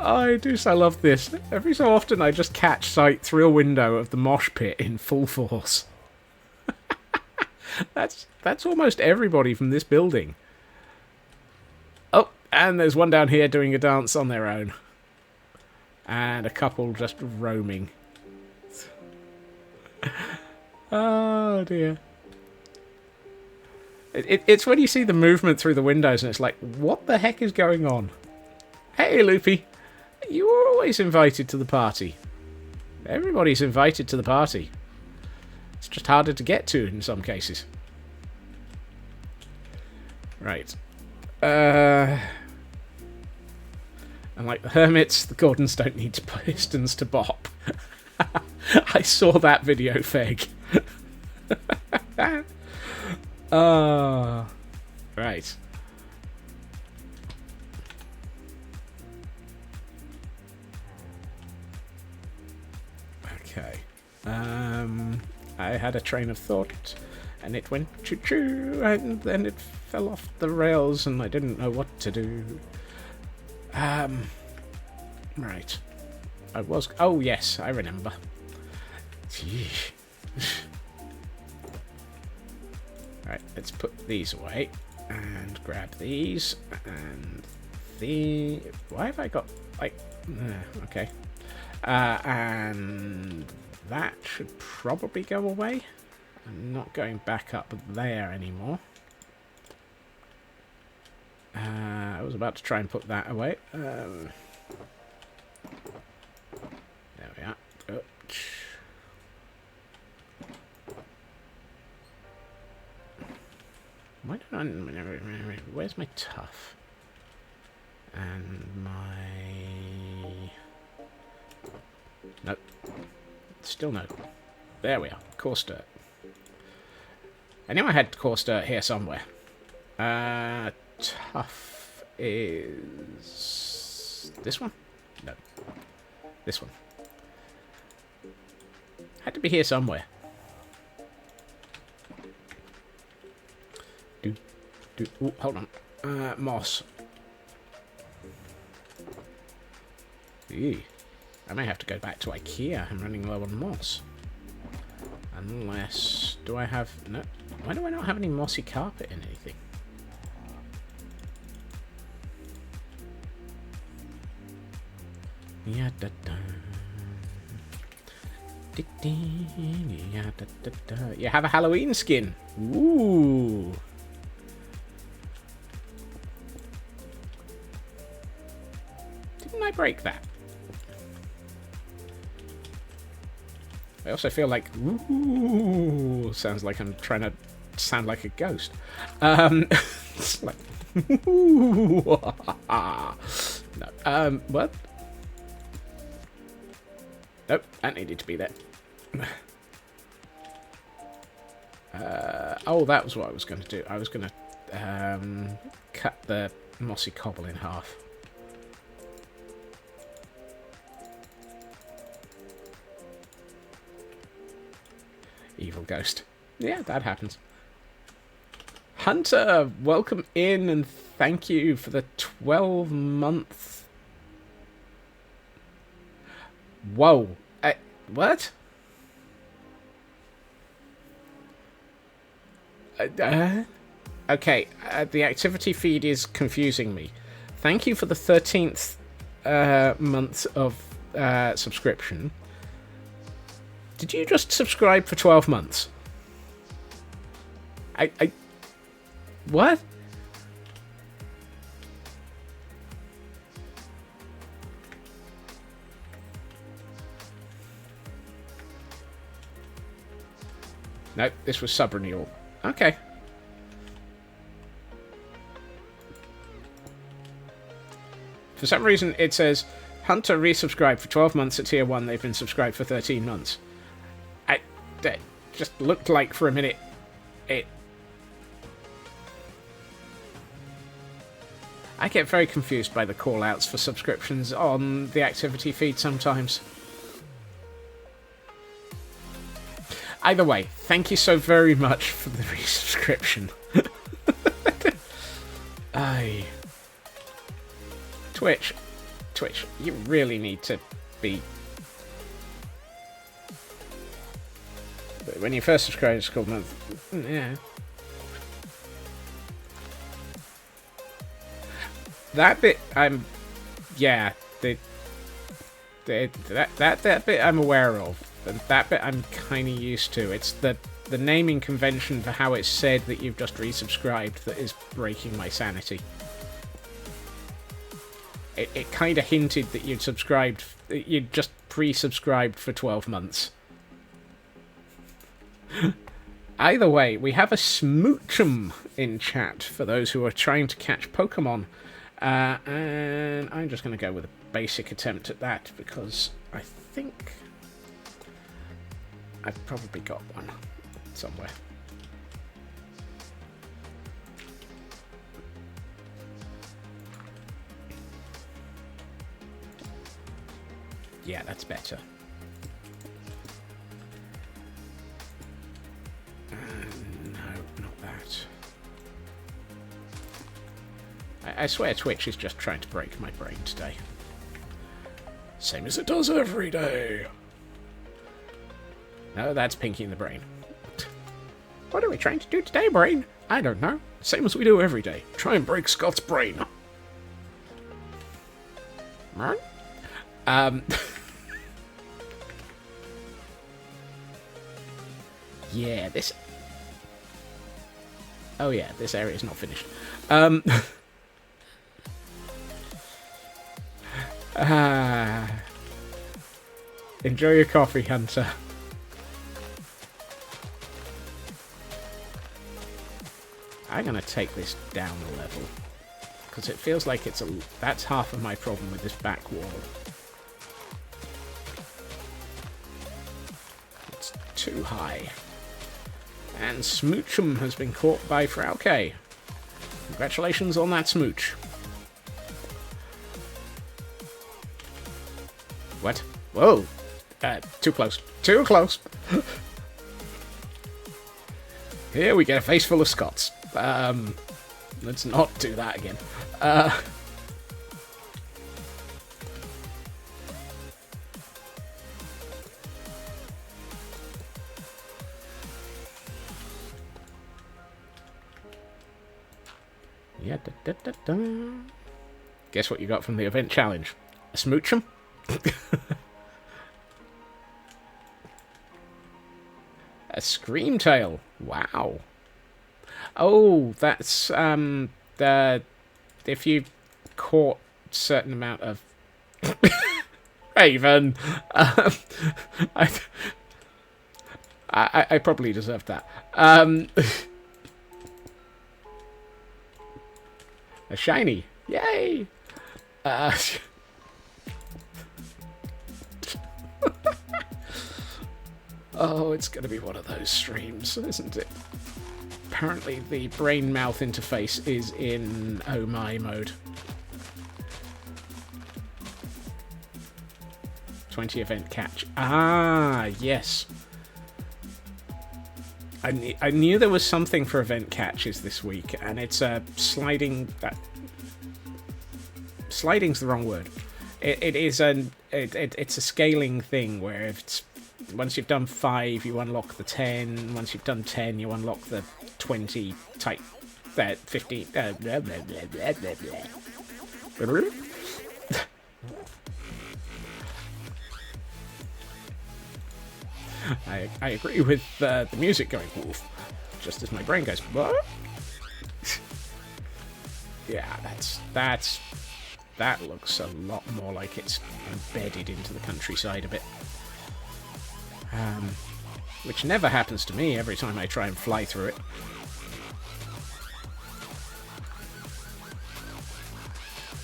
I do so love this. Every so often I just catch sight through a window of the mosh pit in full force. That's almost everybody from this building. Oh, and there's one down here doing a dance on their own. And a couple just roaming. Oh dear. It's when you see the movement through the windows and it's like, what the heck is going on? Hey, Loopy. You were always invited to the party. Everybody's invited to the party. It's just harder to get to in some cases. Right. And like the hermits, the Gordons don't need pistons to bop. I saw that video, Feg. Right. Okay. I had a train of thought, and it went choo-choo, and then it fell off the rails, and I didn't know what to do. Right. I was... Oh, yes, I remember. Right, let's put these away, and grab these, and the... Why have I got, like... okay. And that should probably go away. I'm not going back up there anymore. I was about to try and put that away. There we are. Oh. Why don't I... Where's my tough? And my... Nope. Still no. There we are. Coarse dirt. I knew I had coarse dirt here somewhere. Tough is... This one? No. This one. Had to be here somewhere. Ooh, hold on. Moss. Ew. I may have to go back to IKEA. I'm running low on moss. Unless... Do I have... No. Why do I not have any mossy carpet in anything? Yeah, da da. Yeah, da da da. You have a Halloween skin. Ooh. Didn't I break that? I also feel like, ooh, sounds like I'm trying to sound like a ghost. It's like, ooh, no, what? Nope, that needed to be there. Oh, that was what I was going to do. I was going to cut the mossy cobble in half. Evil ghost. Yeah, that happens. Hunter, welcome in and thank you for the 12 months. Whoa. What? Okay, the activity feed is confusing me. Thank you for the 13th month of subscription. Did you just subscribe for 12 months? What? Nope, this was sub-renewal. Okay. For some reason, it says, Hunter resubscribed for 12 months at Tier 1. They've been subscribed for 13 months. It just looked like for a minute it... I get very confused by the call-outs for subscriptions on the activity feed sometimes. Either way, thank you so very much for the resubscription. Aye. Twitch, Twitch, you really need to be... When you first subscribe, it's called month. Yeah. That bit, yeah, that bit I'm aware of, and that bit I'm kind of used to. It's the naming convention for how it's said that you've just resubscribed that is breaking my sanity. It kind of hinted that you'd just pre-subscribed for 12 months. Either way, we have a smoochum in chat for those who are trying to catch Pokemon. And I'm just going to go with a basic attempt at that because I think I've probably got one somewhere. Yeah, that's better. No, not that. I swear Twitch is just trying to break my brain today. Same as it does every day. No, that's Pinky in the Brain. What are we trying to do today, Brain? I don't know. Same as we do every day. Try and break Scott's brain. Yeah, this... Oh yeah, this area is not finished. Enjoy your coffee, Hunter. I'm gonna take this down a level because it feels like that's half of my problem with this back wall. It's too high. And Smoochum has been caught by Frauke. Congratulations on that smooch. What? Whoa! Too close. Too close! Here we get a face full of Scots. Let's not do that again. Yeah, Guess what you got from the event challenge? A smoochum? A Screamtail. Wow. Oh, that's if you caught a certain amount of Raven. I probably deserved that. A shiny. Yay! Oh, it's going to be one of those streams, isn't it? Apparently the brain-mouth interface is in oh my mode. 20 event catch. Ah, yes. I knew there was something for event catches this week, and it's a sliding... Sliding's the wrong word. It's a scaling thing where if it's... Once you've done 5, you unlock the 10. Once you've done 10, you unlock the 20 type... 15... blah, blah, blah, blah, blah, blah. I agree with the music going woof, just as my brain goes, what? Yeah, that looks a lot more like it's embedded into the countryside a bit. Which never happens to me every time I try and fly through it.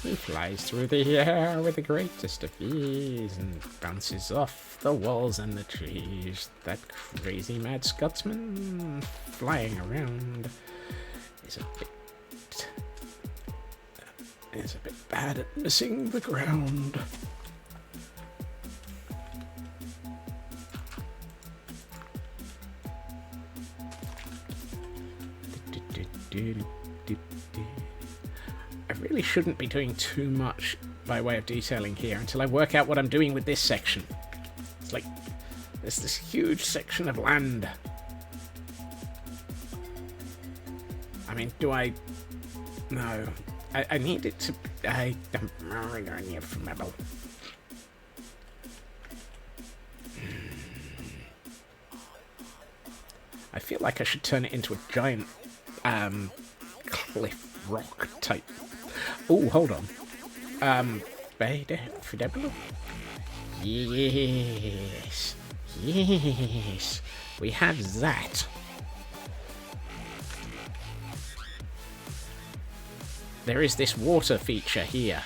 He flies through the air with the greatest of ease and bounces off the walls and the trees. That crazy mad Scotsman flying around is a bit bad at missing the ground. I really shouldn't be doing too much by way of detailing here until I work out what I'm doing with this section. It's like there's this huge section of land. I mean, do I... No. I need it to... I don't need for metal. I feel like I should turn it into a giant cliff rock type. Oh, hold on. Yes. Yes. We have that. There is this water feature here.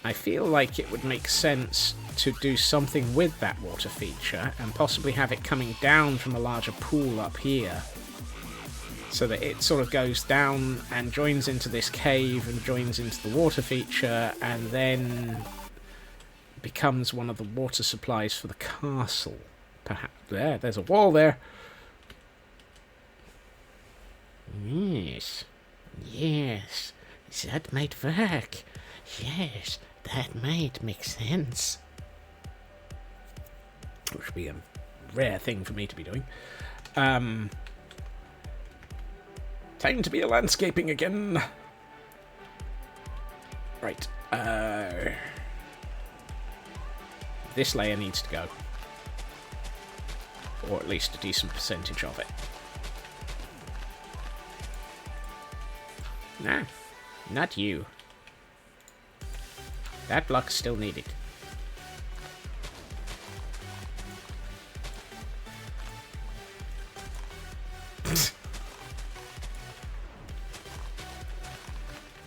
I feel like it would make sense to do something with that water feature and possibly have it coming down from a larger pool up here, so that it sort of goes down and joins into this cave and joins into the water feature and then becomes one of the water supplies for the castle. Perhaps there's a wall there. Yes. Yes, that might work. Yes, that might make sense. Which would be a rare thing for me to be doing. Time to be a landscaping again. Right. This layer needs to go. Or at least a decent percentage of it. Nah, not you. That block's still needed.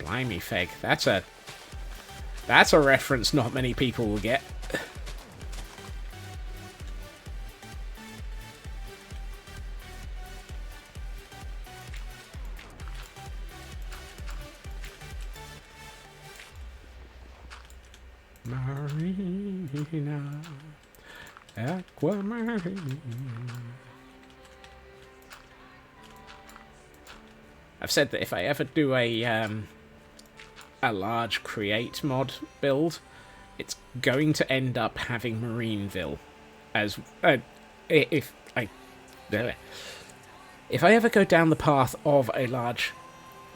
Blimey, Feg. That's a reference not many people will get. Marina, Aquamarine. I've said that if I ever do a large create mod build, it's going to end up having Marineville as if I ever go down the path of a large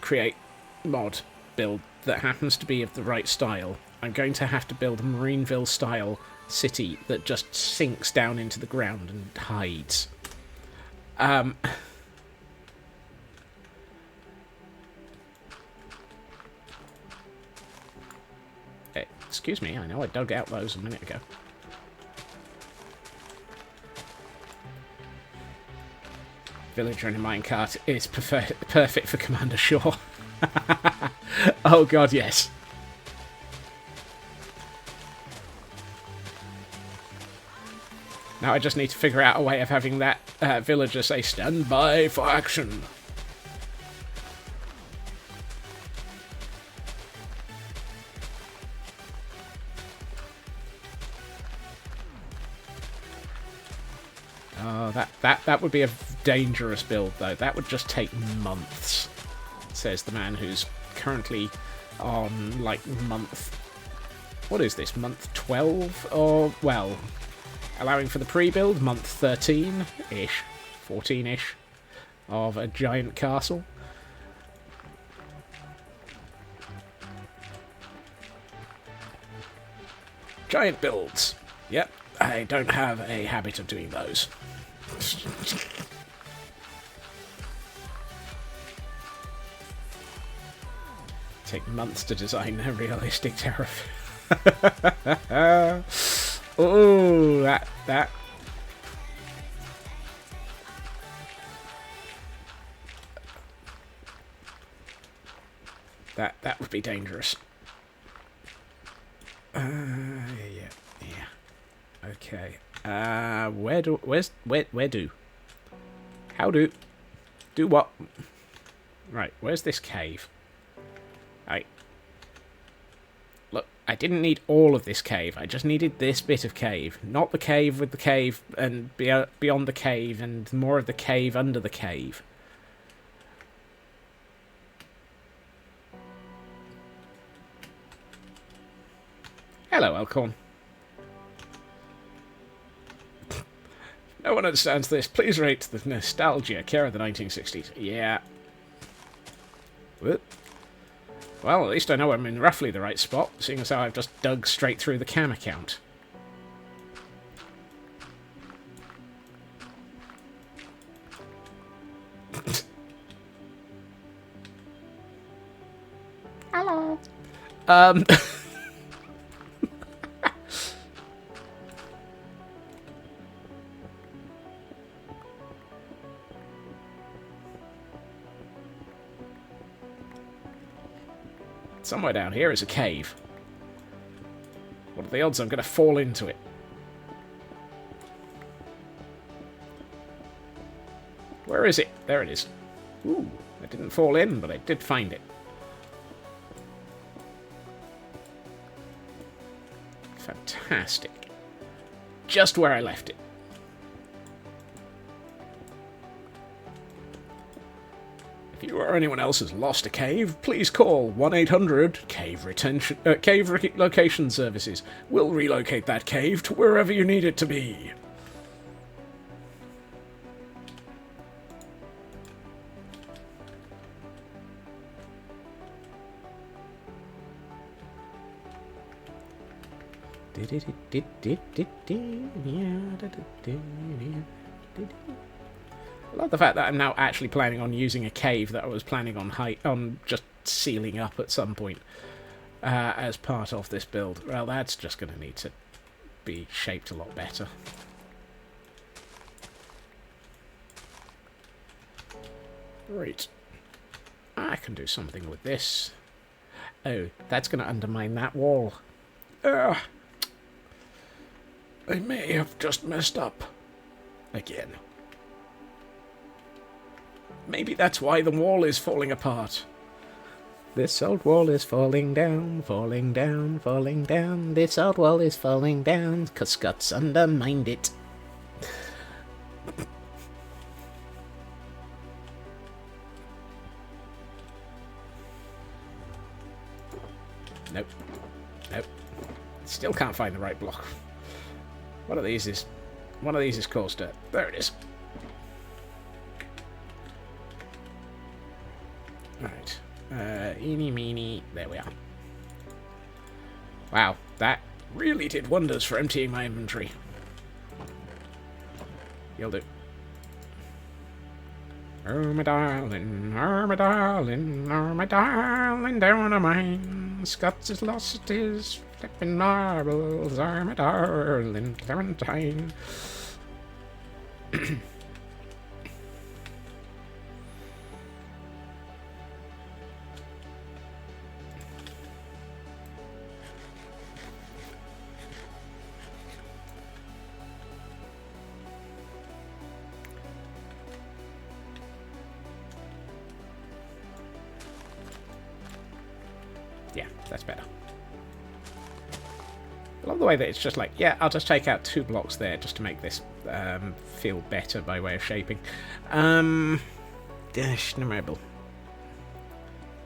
create mod build that happens to be of the right style, I'm going to have to build a Marineville-style city that just sinks down into the ground and hides. Excuse me, I know I dug out those a minute ago. Villager in a minecart is perfect for Commander Shaw. Oh god, yes. Now I just need to figure out a way of having that villager say, "Stand by for action." Oh, that would be a dangerous build, though. That would just take months, says the man who's currently on, like, month... What is this, month 12? Or, well, allowing for the pre-build, month 13-ish, 14-ish, of a giant castle. Giant builds. Yep, I don't have a habit of doing those. Take months to design a realistic terraform. Oh, that would be dangerous. Yeah. Okay. Where do what? Right, where's this cave? Look, I didn't need all of this cave. I just needed this bit of cave, not the cave with the cave and beyond the cave and more of the cave under the cave. Hello, Elkhorn. No one understands this. Please rate the nostalgia care of the 1960s. Yeah. What? Well, at least I know I'm in roughly the right spot, seeing as how I've just dug straight through the cam account. Hello. Somewhere down here is a cave. What are the odds I'm going to fall into it? Where is it? There it is. Ooh, I didn't fall in, but I did find it. Fantastic. Just where I left it. If you or anyone else has lost a cave, please call 1-800-CAVE Cave Relocation Services. We'll relocate that cave to wherever you need it to be. I love the fact that I'm now actually planning on using a cave that I was planning on just sealing up at some point as part of this build. Well, that's just going to need to be shaped a lot better. Right. I can do something with this. Oh, that's going to undermine that wall. I may have just messed up. Again. Maybe that's why the wall is falling apart. This old wall is falling down, falling down, falling down. This old wall is falling down, 'cause Scott's undermined it. Nope. Nope. Still can't find the right block. One of these is coarse dirt. There it is. Right. Eeny, meeny. There we are. Wow, that really did wonders for emptying my inventory. You'll do. Oh, my darling, oh, my darling, oh, my darling, down a mine. Scott's has lost his flippin' marbles. Oh, my darling, Clementine. Yeah, that's better. I love the way that it's just like, yeah, I'll just take out 2 blocks there just to make this feel better by way of shaping. Dash the marble.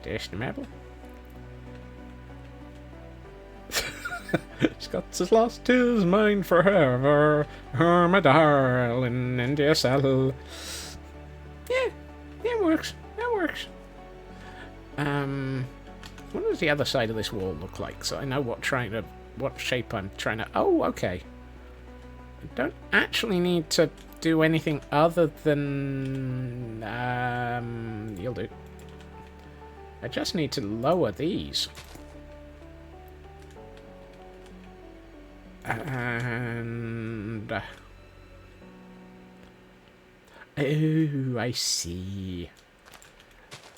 Dash the marble. Scott's has lost his mind forever. Oh, my darling, NDSL. Yeah, it works. That works. What does the other side of this wall look like? So I know what shape I'm trying to... Oh, okay. I don't actually need to do anything other than... You'll do. I just need to lower these. And... oh, I see.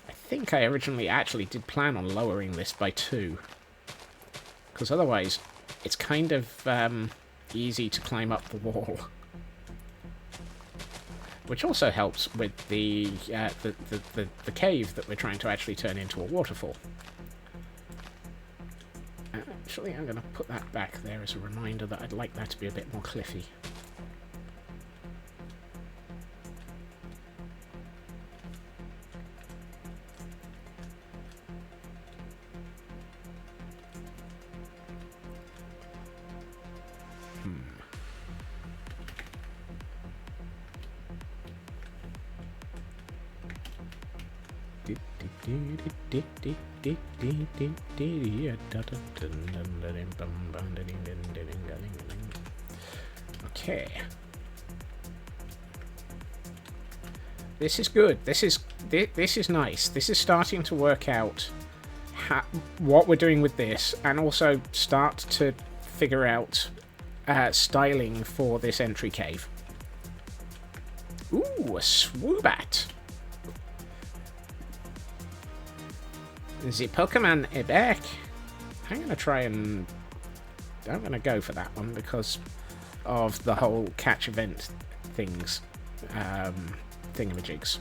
I think I originally actually did plan on lowering this by 2. Because otherwise, it's kind of easy to climb up the wall. Which also helps with the cave that we're trying to actually turn into a waterfall. Actually, I'm going to put that back there as a reminder that I'd like that to be a bit more cliffy. Okay. This is good. This is nice. This is starting to work out what we're doing with this, and also start to figure out styling for this entry cave. Ooh, a swoobat. The Pokemon are back. I'm going to try and... I'm going to go for that one because of the whole catch event things. Thingamajigs.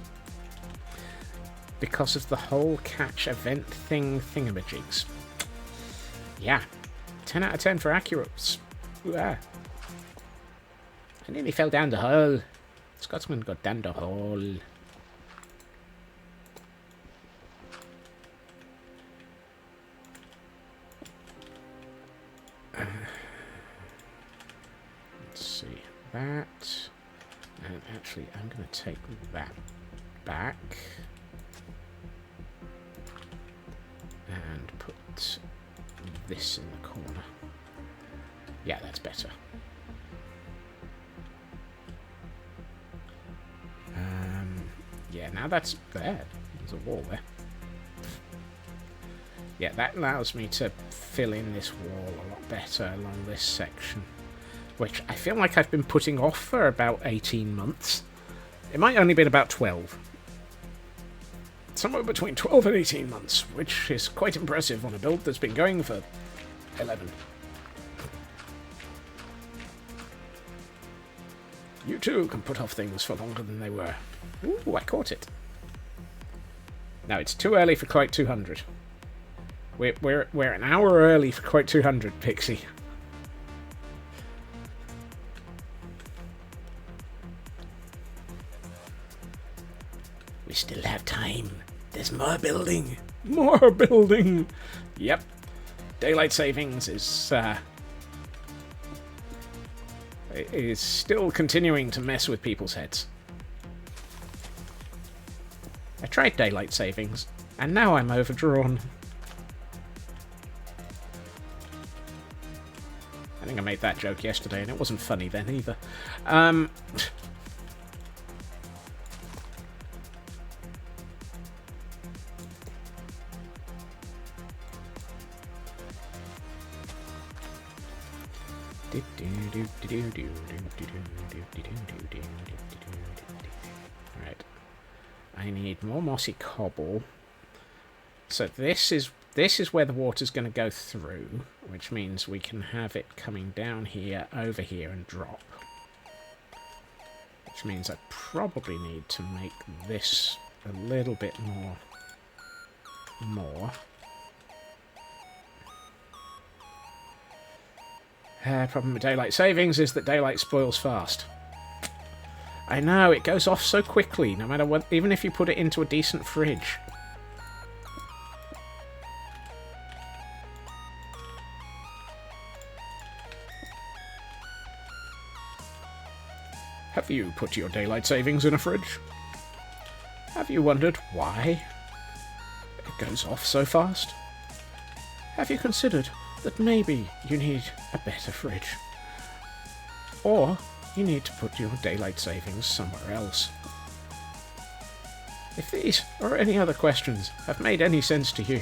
Because of the whole catch event thingamajigs. Yeah. 10 out of 10 for accurates. Ooh, ah. I nearly fell down the hole. Scotsman got down the hole. Let's see. That. And actually, I'm going to take that back. And put this in the corner. Yeah, that's better. Yeah, now that's there. There's a wall there. Yeah, that allows me to fill in this wall a lot better along this section, which I feel like I've been putting off for about 18 months. It might only been about 12. Somewhere between 12 and 18 months, which is quite impressive on a build that's been going for 11. You too can put off things for longer than they were. Ooh, I caught it. Now, it's too early for Quake 200. We're an hour early for Quake 200, Pixie. We still have time. There's more building. More building. Yep. Daylight savings is still continuing to mess with people's heads. I tried daylight savings, and now I'm overdrawn. I think I made that joke yesterday, and it wasn't funny then either. Right. I need more mossy cobble. So this is where the water's going to go through, which means we can have it coming down here, over here, and drop. Which means I probably need to make this a little bit more. Problem with daylight savings is that daylight spoils fast. I know, it goes off so quickly, no matter what, even if you put it into a decent fridge. Have you put your daylight savings in a fridge? Have you wondered why it goes off so fast? Have you considered that maybe you need a better fridge? Or you need to put your daylight savings somewhere else. If these or any other questions have made any sense to you,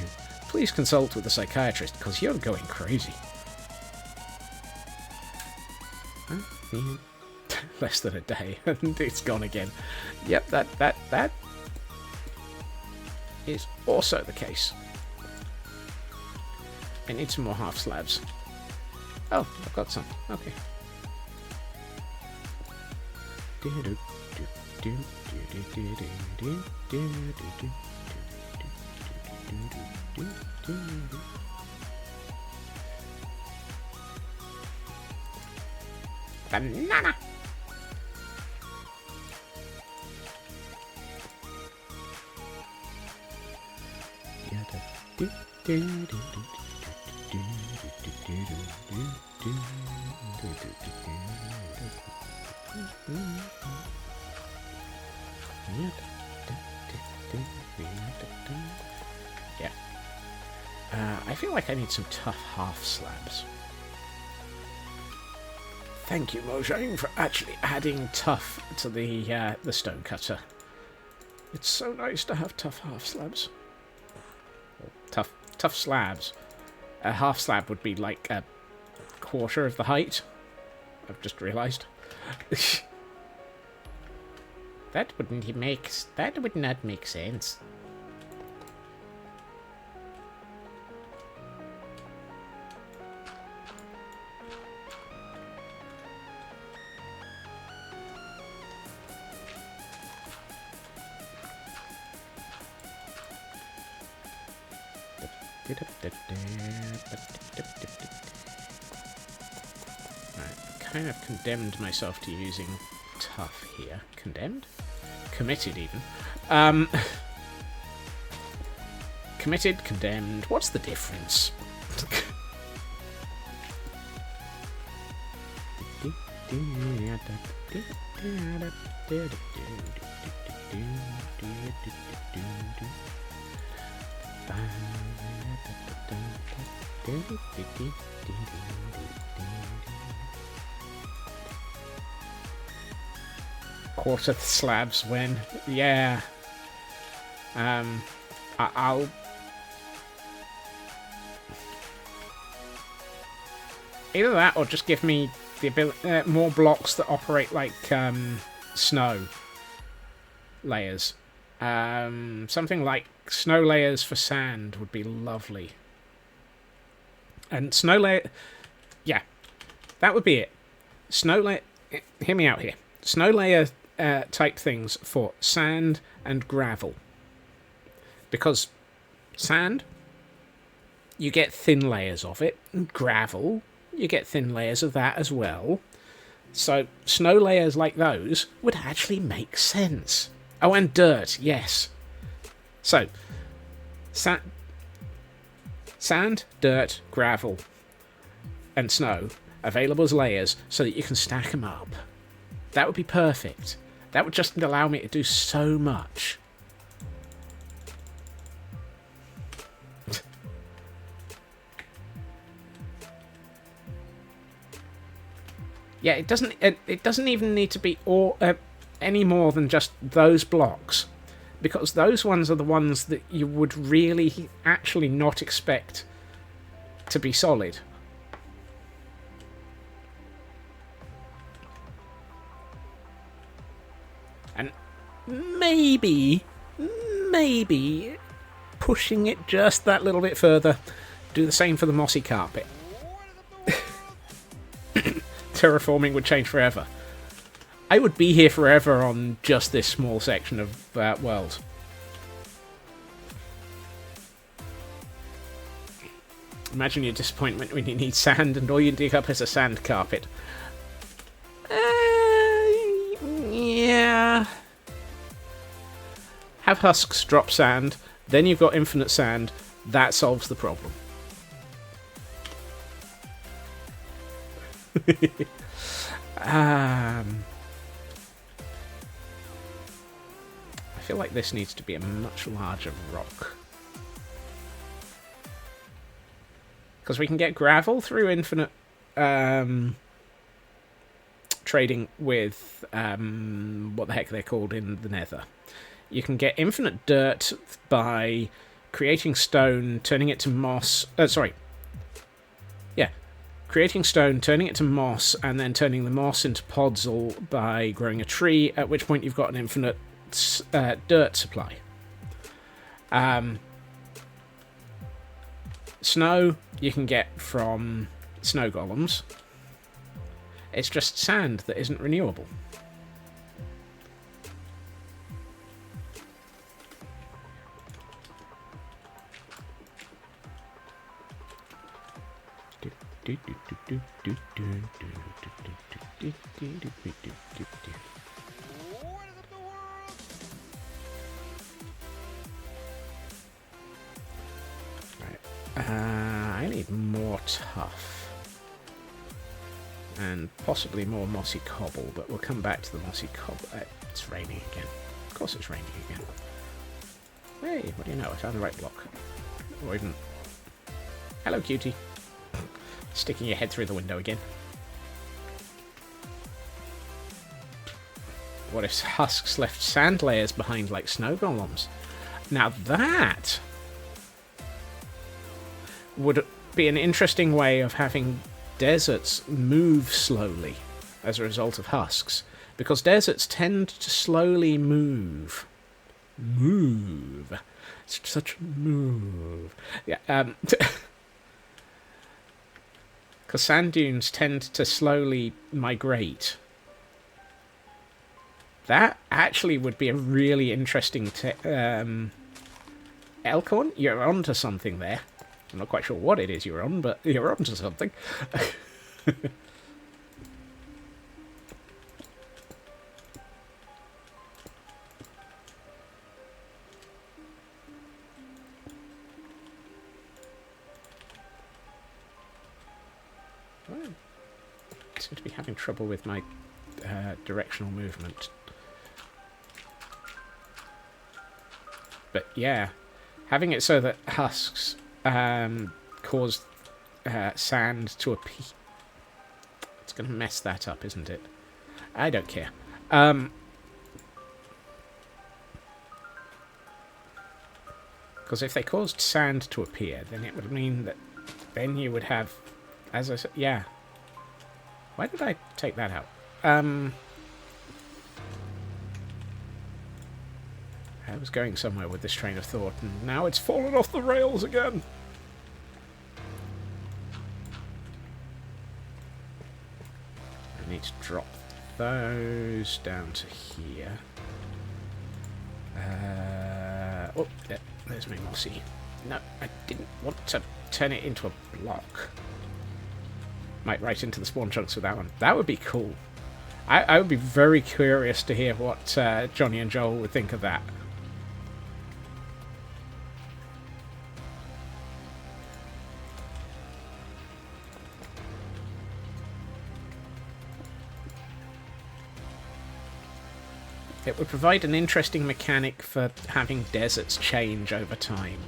please consult with a psychiatrist, because you're going crazy. Less than a day, and it's gone again. Yep, that is also the case. I need some more half slabs. Oh, I've got some. Okay. Banana! feel like I need some tough half slabs. Thank you, Mojang, for actually adding tough to the stone cutter. It's so nice to have tough half slabs. Tough slabs. A half slab would be like a quarter of the height. I've just realised. That would not make sense. I kind of condemned myself to using tough here. Condemned? Committed, even. Committed, condemned. What's the difference? Quarter the slabs when, yeah. I'll either that or just give me the ability, more blocks that operate like snow layers. Something like snow layers for sand would be lovely. And snow layer, yeah, that would be it. Snow layer, hear me out here. Snow layer type things for sand and gravel. Because sand, you get thin layers of it. And gravel, you get thin layers of that as well. So snow layers like those would actually make sense. Oh, and dirt, yes. So, sand, dirt, gravel, and snow available as layers so that you can stack them up. That would be perfect. That would just allow me to do so much. Yeah, it doesn't even need to be any more than just those blocks, because those ones are the ones that you would really actually not expect to be solid. And maybe pushing it just that little bit further, do the same for the mossy carpet. Terraforming would change forever. I would be here forever on just this small section of world. Imagine your disappointment when you need sand and all you dig up is a sand carpet. Yeah. Have husks drop sand, then you've got infinite sand. That solves the problem. I feel like this needs to be a much larger rock. Because we can get gravel through infinite trading with what the heck they're called in the Nether. You can get infinite dirt by creating stone, turning it to moss. Creating stone, turning it to moss, and then turning the moss into podzol by growing a tree, at which point you've got an infinite dirt supply. Snow you can get from snow golems. It's just sand that isn't renewable. I need more tough. And possibly more mossy cobble, but we'll come back to the mossy cobble. It's raining again. Of course it's raining again. Hey, what do you know? I found the right block. Or even... Hello, cutie. Sticking your head through the window again. What if husks left sand layers behind like snow golems? Now that would be an interesting way of having deserts move slowly as a result of husks. Because deserts tend to slowly move. Move. It's such a move. Yeah, because sand dunes tend to slowly migrate. That actually would be a really interesting... Elkhorn, you're onto something there. I'm not quite sure what it is you're on, but you're onto something. I seem to be having trouble with my directional movement. But yeah, having it so that husks cause sand to appear. It's going to mess that up, isn't it? I don't care. Because if they caused sand to appear, then it would mean that then you would have, as I said, yeah. Why did I take that out? I was going somewhere with this train of thought, and now it's fallen off the rails again. I need to drop those down to here. Oh, there's my mossy. No, I didn't want to turn it into a block. Might right into the spawn chunks with that one. That would be cool. I would be very curious to hear what Johnny and Joel would think of that. It would provide an interesting mechanic for having deserts change over time.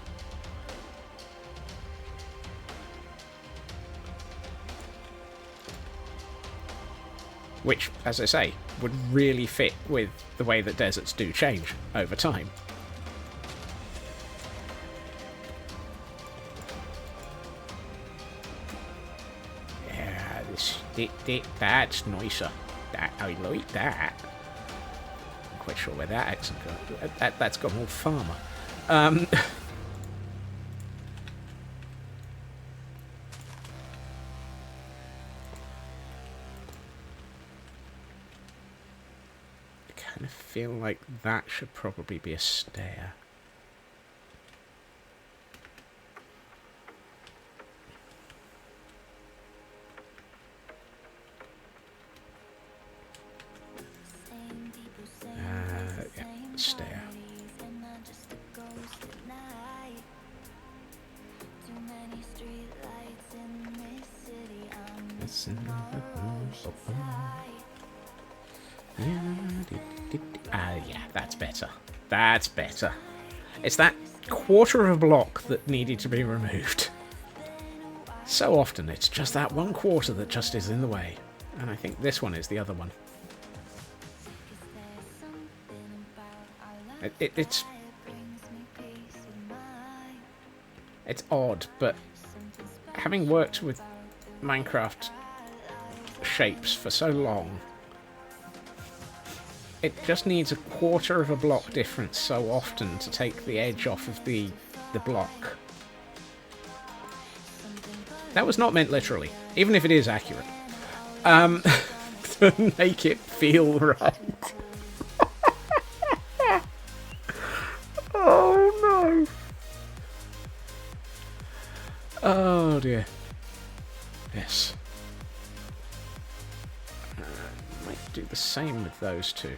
Which, as I say, would really fit with the way that deserts do change over time. Yeah, that's nicer. I like that. I'm quite sure where that accent goes. That's gone all farmer. I feel like that should probably be a stair. Yeah, stair. Yeah, that's better. That's better. It's that quarter of a block that needed to be removed. So often it's just that one quarter that just is in the way. And I think this one is the other one. It's odd, but having worked with Minecraft shapes for so long, it just needs a quarter of a block difference so often to take the edge off of the block. That was not meant literally, even if it is accurate. To make it feel right. Oh no. Oh dear. Yes. Might do the same with those two.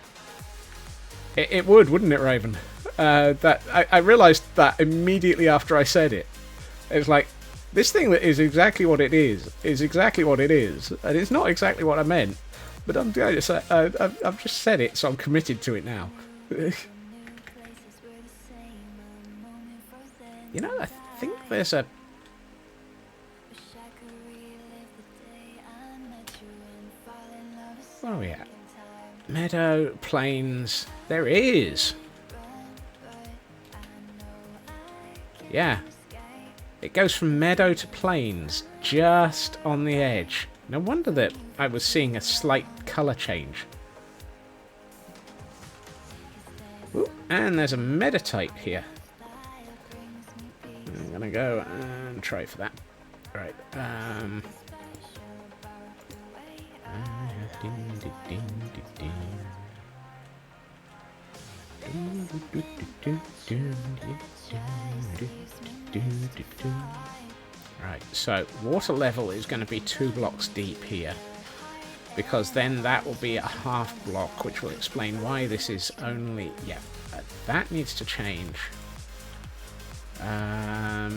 It would, wouldn't it, Raven? I realised that immediately after I said it. It's like, this thing that is exactly what it is exactly what it is, and it's not exactly what I meant. But I'm going to say, I've just said it, so I'm committed to it now. You know, I think there's a Where are we at? Meadow, plains. There is. Yeah. It goes from meadow to plains, just on the edge. No wonder that I was seeing a slight colour change. Ooh, and there's a meadow type here. I'm gonna go and try for that. Right. Right, so water level is going to be 2 blocks deep here, because then that will be a half block, which will explain why this is only... Yeah, that needs to change. I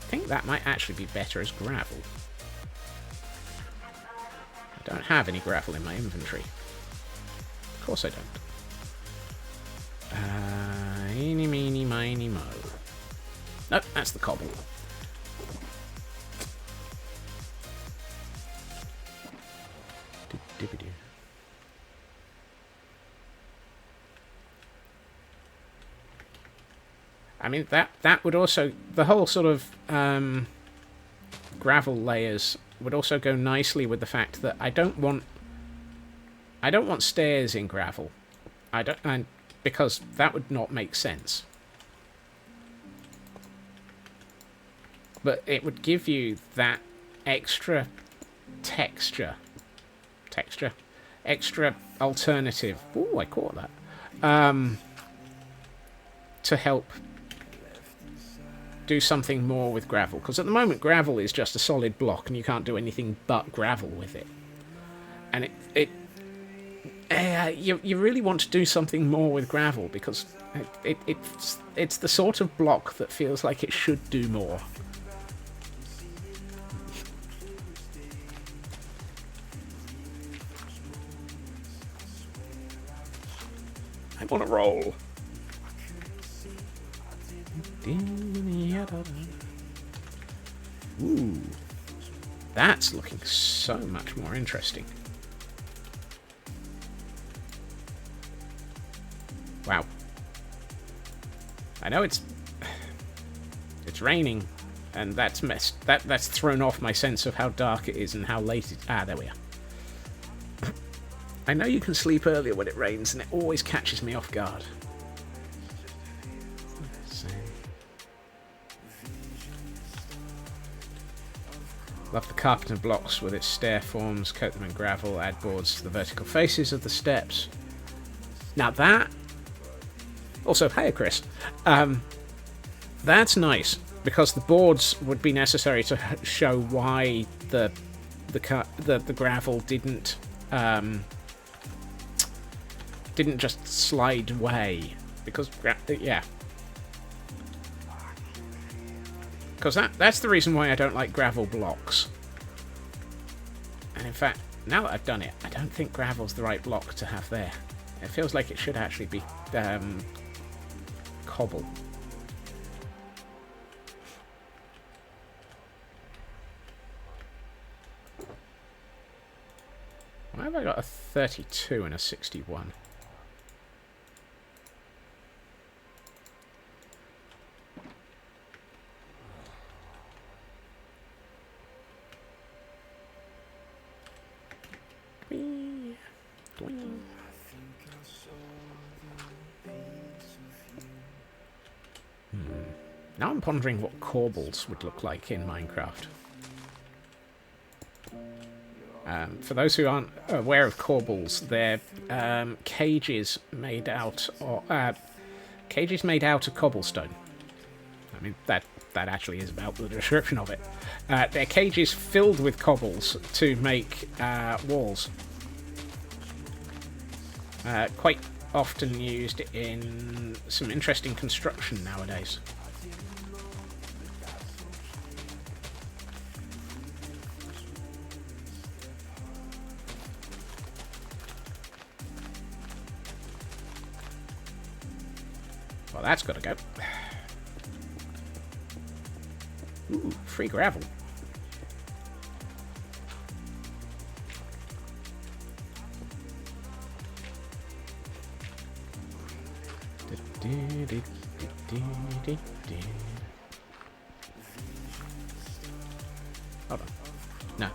think that might actually be better as gravel. I don't have any gravel in my inventory. Of course I don't. Eeny, meeny, miny, mo. Nope, that's the cobble. I mean, that would also... The whole sort of gravel layers would also go nicely with the fact that I don't want stairs in gravel. Because that would not make sense. But it would give you that extra texture. Extra alternative. Ooh, I caught that. To help do something more with gravel. Because at the moment, gravel is just a solid block, and you can't do anything but gravel with it. And you really want to do something more with gravel, because it's the sort of block that feels like it should do more. I want to roll. Ooh, that's looking so much more interesting. Wow. I know it's raining, and that's thrown off my sense of how dark it is and how late it... Ah, there we are. I know you can sleep earlier when it rains, and it always catches me off guard. Love the carpenter blocks with its stair forms, coat them in gravel, add boards to the vertical faces of the steps. Now that... Also, hey Chris. That's nice, because the boards would be necessary to show why the gravel didn't just slide away, because yeah. Because that's the reason why I don't like gravel blocks. And in fact, now that I've done it, I don't think gravel's the right block to have there. It feels like it should actually be cobble. Why have I got a 32 and a 61? Now I'm pondering what corbels would look like in Minecraft. For those who aren't aware of corbels, they're cages made out of cobblestone. I mean, that actually is about the description of it. They're cages filled with cobbles to make walls. Quite often used in some interesting construction nowadays. Well, that's got to go. Ooh, free gravel. Hold on. No.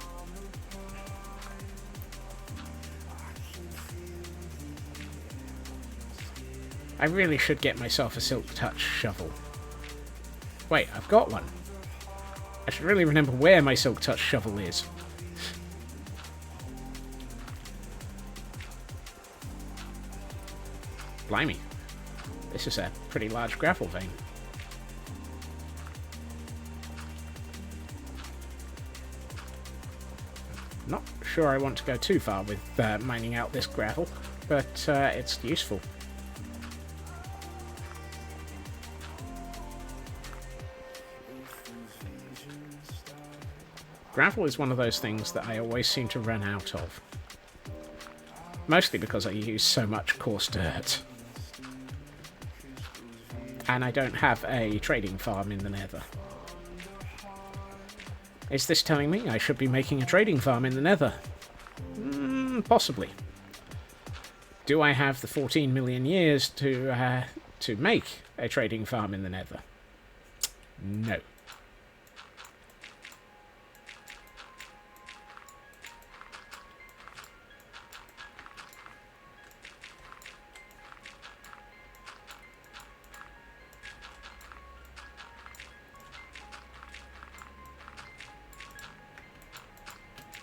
I really should get myself a Silk Touch shovel. Wait, I've got one. I should really remember where my Silk Touch shovel is. Blimey. This is a pretty large gravel vein. Not sure I want to go too far with mining out this gravel, but it's useful. Gravel is one of those things that I always seem to run out of. Mostly because I use so much coarse dirt. And I don't have a trading farm in the Nether. Is this telling me I should be making a trading farm in the Nether? Possibly. Do I have the 14 million years to make a trading farm in the Nether? No.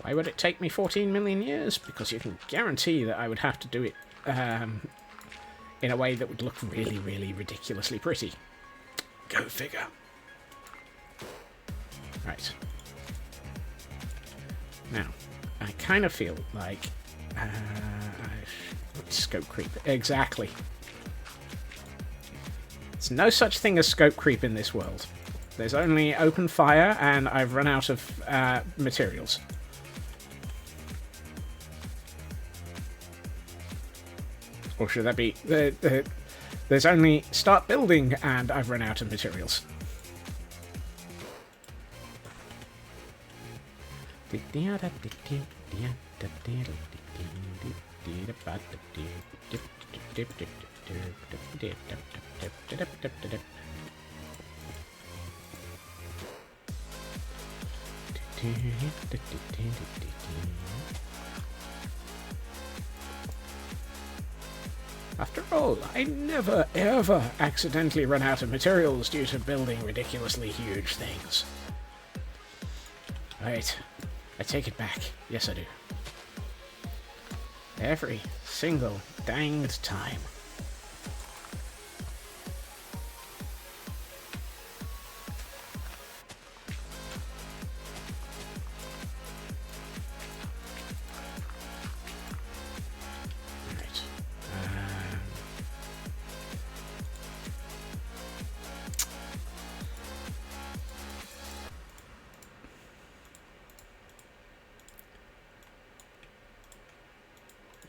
Why would it take me 14 million years? Because you can guarantee that I would have to do it in a way that would look really, really ridiculously pretty. Go figure. Right. Now, I kind of feel like... scope creep. Exactly. There's no such thing as scope creep in this world. There's only open fire, and I've run out of materials. Or should that be... there's only start building, and I've run out of materials. After all, I never, ever accidentally run out of materials due to building ridiculously huge things. Right. I take it back. Yes, I do. Every single danged time.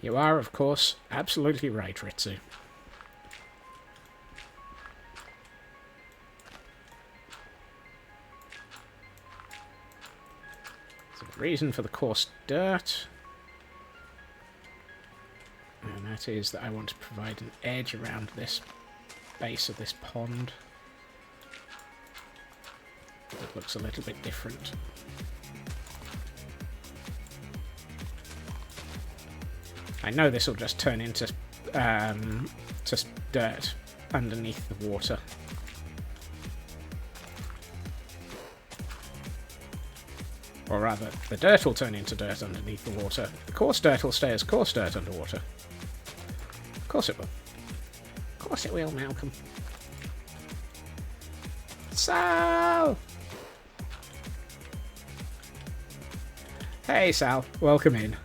You are, of course, absolutely right, Ritsu. So the reason for the coarse dirt, and that is that I want to provide an edge around this base of this pond. That looks a little bit different. I know this will just turn into just dirt underneath the water. Or rather, the dirt will turn into dirt underneath the water. The coarse dirt will stay as coarse dirt underwater. Of course it will. Of course it will, Malcolm. Sal! Hey, Sal. Welcome in.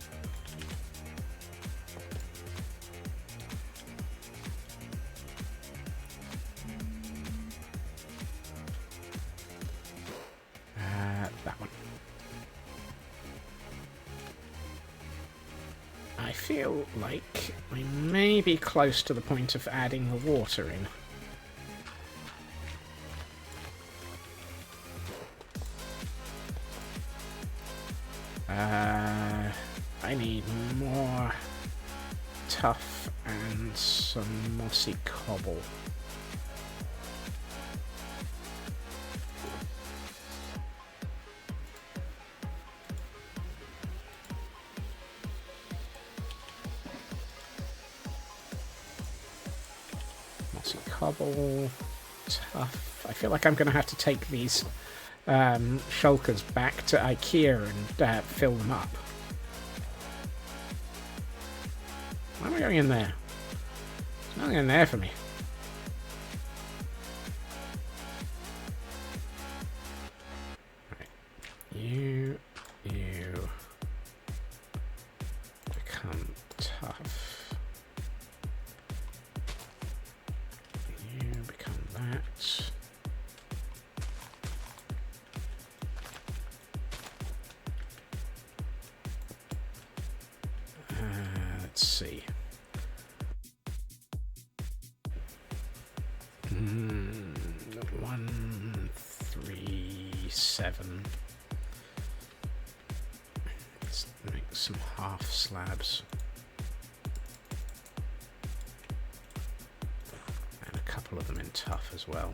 That one. I feel like I may be close to the point of adding the water in. I need more tuff and some mossy cobble. some cobble, tough. I feel like I'm going to have to take these shulkers back to IKEA and fill them up. Why am I going in there? There's nothing in there for me. You become tough. You become that. Let's see. 1, 3, 7. Let's make some half slabs. And a couple of them in tough as well.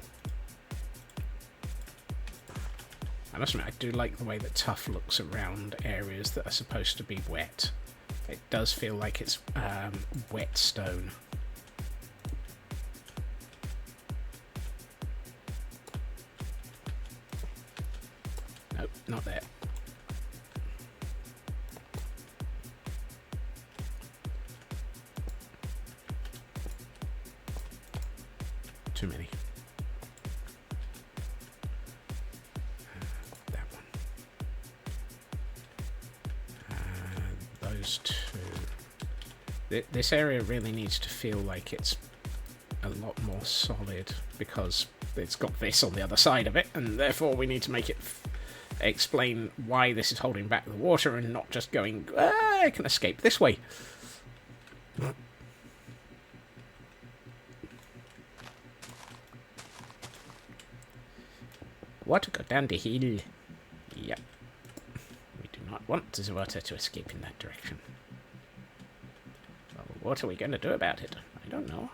I must admit, I do like the way that tough looks around areas that are supposed to be wet. It does feel like it's wet stone. Nope, not there. Too many. That one. Those two. This area really needs to feel like it's a lot more solid because it's got this on the other side of it, and therefore we need to make it explain why this is holding back the water and not just going, I can escape this way. Water go down the hill. Yep. We do not want the water to escape in that direction. Well, what are we going to do about it? I don't know.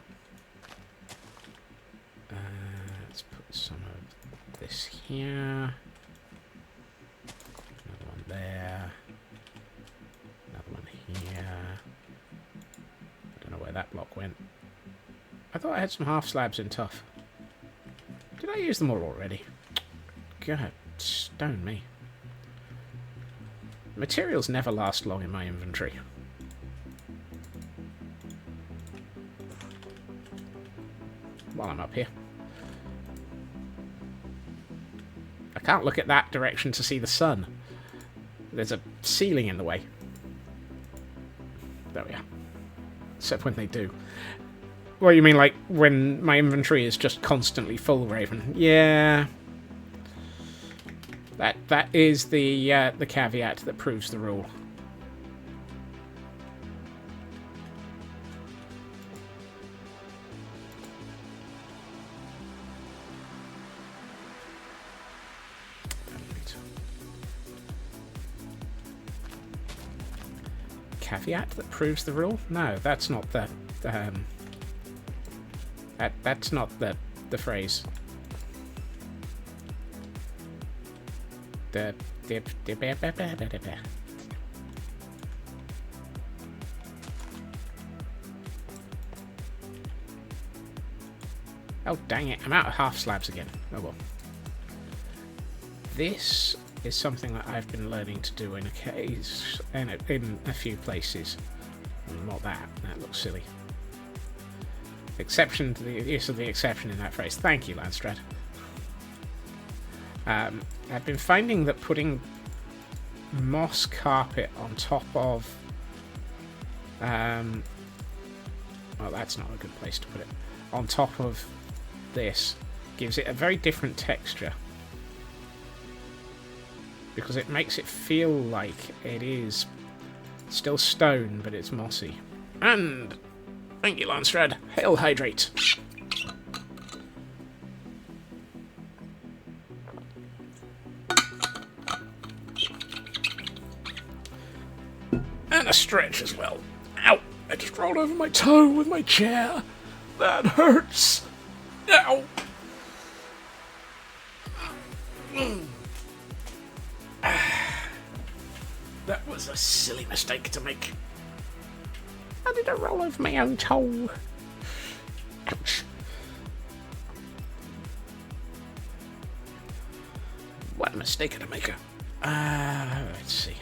Let's put some of this here. Another one there. Another one here. I don't know where that block went. I thought I had some half slabs in tough. Did I use them all already? God, stone me. Materials never last long in my inventory. While I'm up here. I can't look at that direction to see the sun. There's a ceiling in the way. There we are. Except when they do. What, you mean like when my inventory is just constantly full, Raven? Yeah. That is the caveat that proves the rule. Caveat that proves the rule? No, that's not the that's not the phrase. Oh, dang it. I'm out of half slabs again. Oh well. This is something that I've been learning to do in a case, in a few places. Not that. That looks silly. Exception to the use of the exception in that phrase. Thank you, Landstrad. I've been finding that putting moss carpet on top of... well, that's not a good place to put it. On top of this gives it a very different texture. Because it makes it feel like it is still stone, but it's mossy. And... thank you, Landstrad. Hail Hydrate. And a stretch as well. Ow! I just rolled over my toe with my chair. That hurts. Ow! That was a silly mistake to make. How did I roll over my own toe? Ouch. mistake gonna make? Let's see.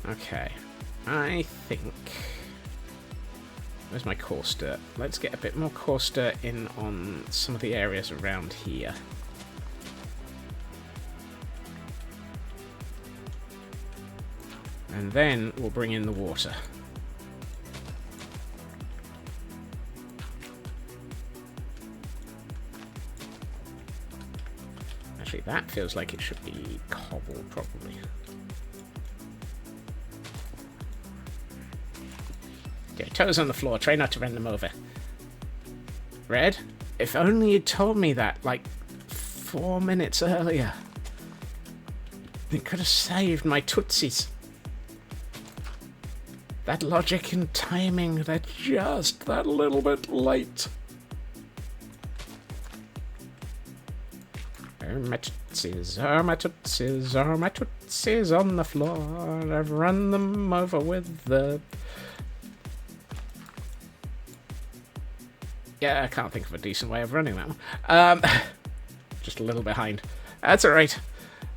Okay, I think... Where's my coarse dirt? Let's get a bit more coarse dirt in on some of the areas around here. And then we'll bring in the water. Actually, that feels like it should be cobble, probably. Okay, toes on the floor. Try not to run them over. Red, if only you'd told me that, like, 4 minutes earlier. It could have saved my tootsies. That logic and timing, they're just that little bit late. My tootsies, my tootsies, my tootsies on the floor. I've run them over with the... Yeah, I can't think of a decent way of running that one. Just a little behind. That's alright.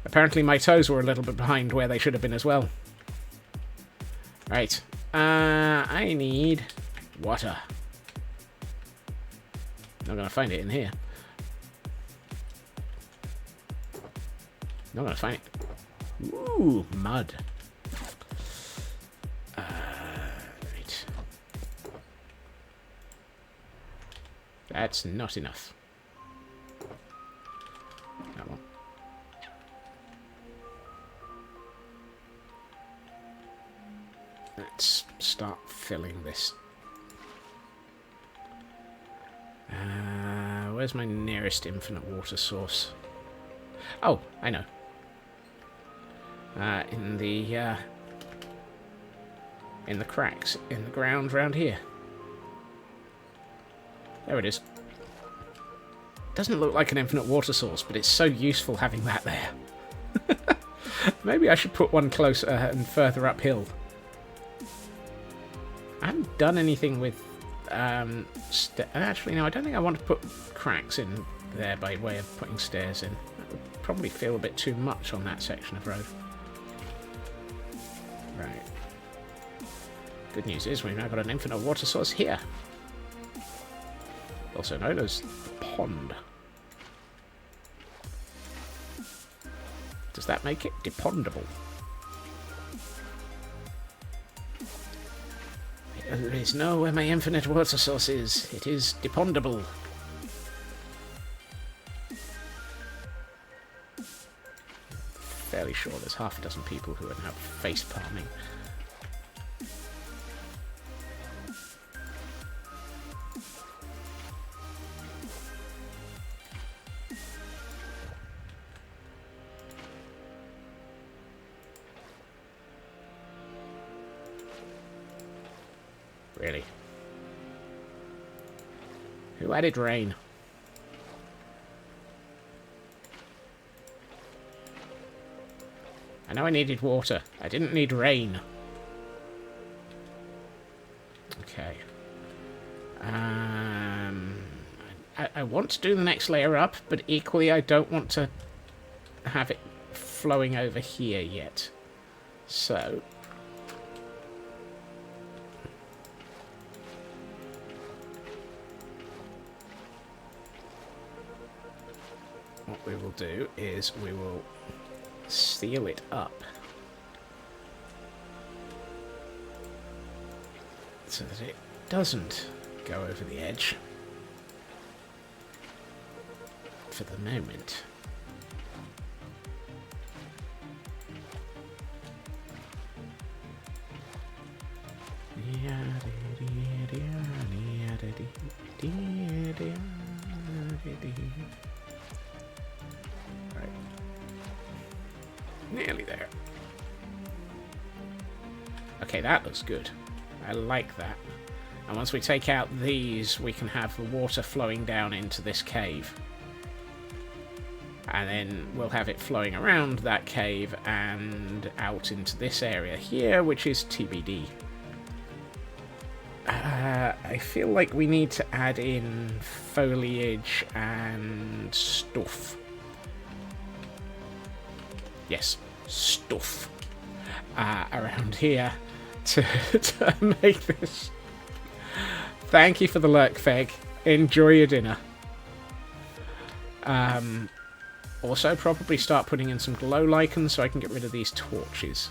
Apparently my toes were a little bit behind where they should have been as well. Right. I need water. Not gonna find it in here. Not gonna find it. Ooh, mud. Right. That's not enough. That one. Let's start filling this. Where's my nearest infinite water source? Oh, I know. In the cracks in the ground round here. There it is. Doesn't look like an infinite water source, but it's so useful having that there. Maybe I should put one closer and further uphill. I haven't done anything with... actually, no, I don't think I want to put cracks in there by way of putting stairs in. That would probably feel a bit too much on that section of road. Right. Good news is we've now got an infinite water source here. Also known as the pond. Does that make it depondable? There is no where my infinite water source is. It is depondable. Fairly sure there's half a dozen people who are now face palming. Really? Who added rain? I know I needed water. I didn't need rain. Okay. I want to do the next layer up, but equally I don't want to have it flowing over here yet. So... what we will do is we will seal it up so that it doesn't go over the edge for the moment. Nearly there. Okay, that looks good. I like that. And once we take out these, we can have the water flowing down into this cave. And then we'll have it flowing around that cave and out into this area here, which is TBD. I feel like we need to add in foliage and stuff. Yes, stuff around here to make this. Thank you for the lurk, Feg. Enjoy your dinner. Also, probably start putting in some glow lichens so I can get rid of these torches.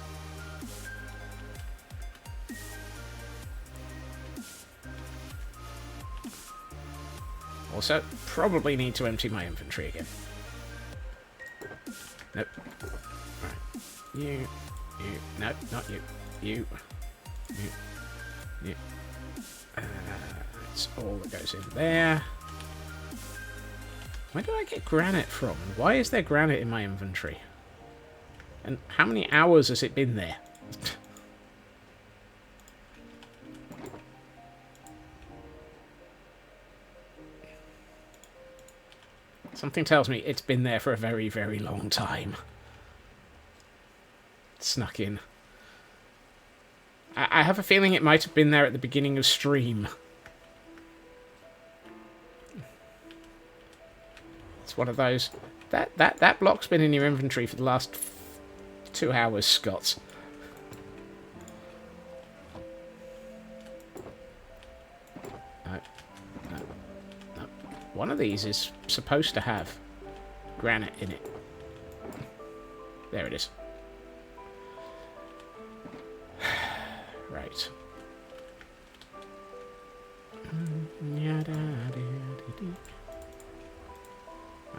Also, probably need to empty my inventory again. Nope. Right. You. No, not you. You. That's all that goes in there. Where did I get granite from? Why is there granite in my inventory? And how many hours has it been there? Something tells me it's been there for a very, very long time. It snuck in. I have a feeling it might have been there at the beginning of stream. It's one of those. That block's been in your inventory for the last 2 hours, Scott. No. One of these is supposed to have granite in it. There it is. Right.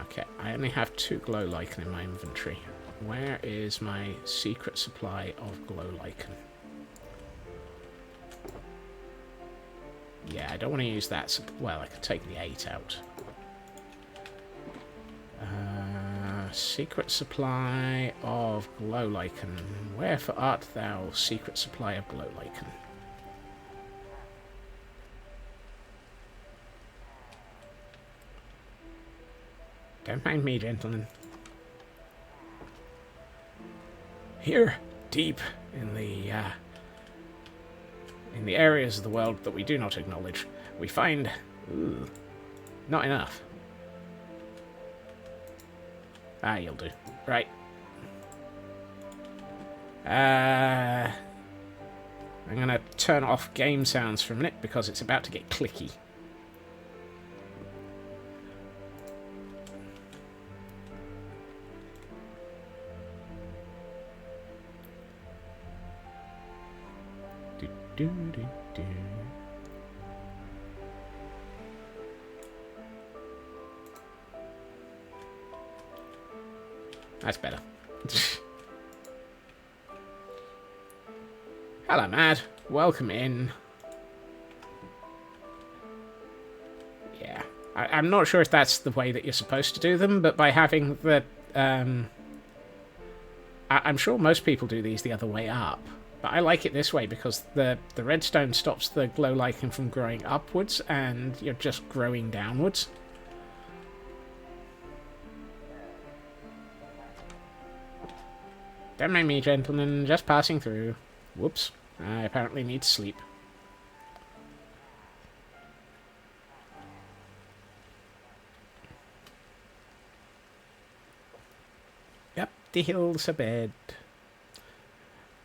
Okay, I only have 2 glow lichen in my inventory. Where is my secret supply of glow lichen? Yeah, I don't want to use that. Well, I could take the 8 out. Secret supply of glow lichen. Wherefore art thou, secret supply of glow lichen? Don't mind me, gentlemen. Here, deep in the areas of the world that we do not acknowledge, we find... Ooh, not enough. Ah, you'll do. Right. I'm going to turn off game sounds for a minute because it's about to get clicky. That's better. Hello, Mad. Welcome in. Yeah. I'm not sure if that's the way that you're supposed to do them, but by having the... I'm sure most people do these the other way up. But I like it this way because the redstone stops the glow lichen from growing upwards and you're just growing downwards. Don't mind me, gentlemen, just passing through. Whoops, I apparently need to sleep. Up the hills a bed.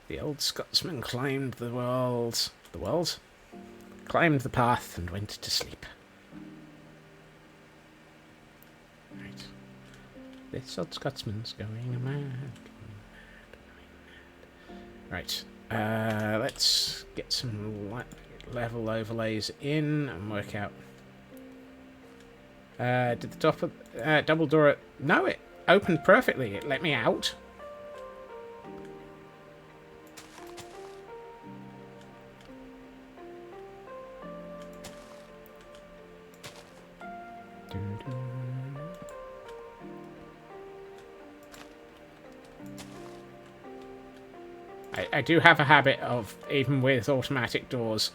The old Scotsman climbed the walls. The walls? Climbed the path and went to sleep. Right. This old Scotsman's going mad. Right. Let's get some level overlays in and work out. Did the top of double door? No, it opened perfectly. It let me out. I do have a habit of, even with automatic doors,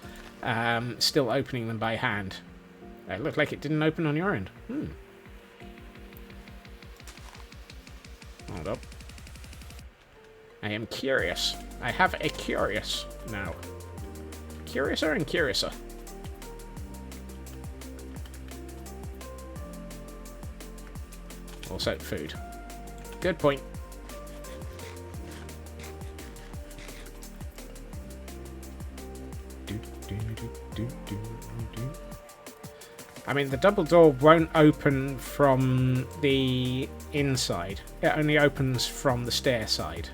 still opening them by hand. It looked like it didn't open on your end. Hold up. I am curious. I have a curious now. curiouser and curiouser. Also, food. Good point. I mean, the double door won't open from the inside. It only opens from the stair side.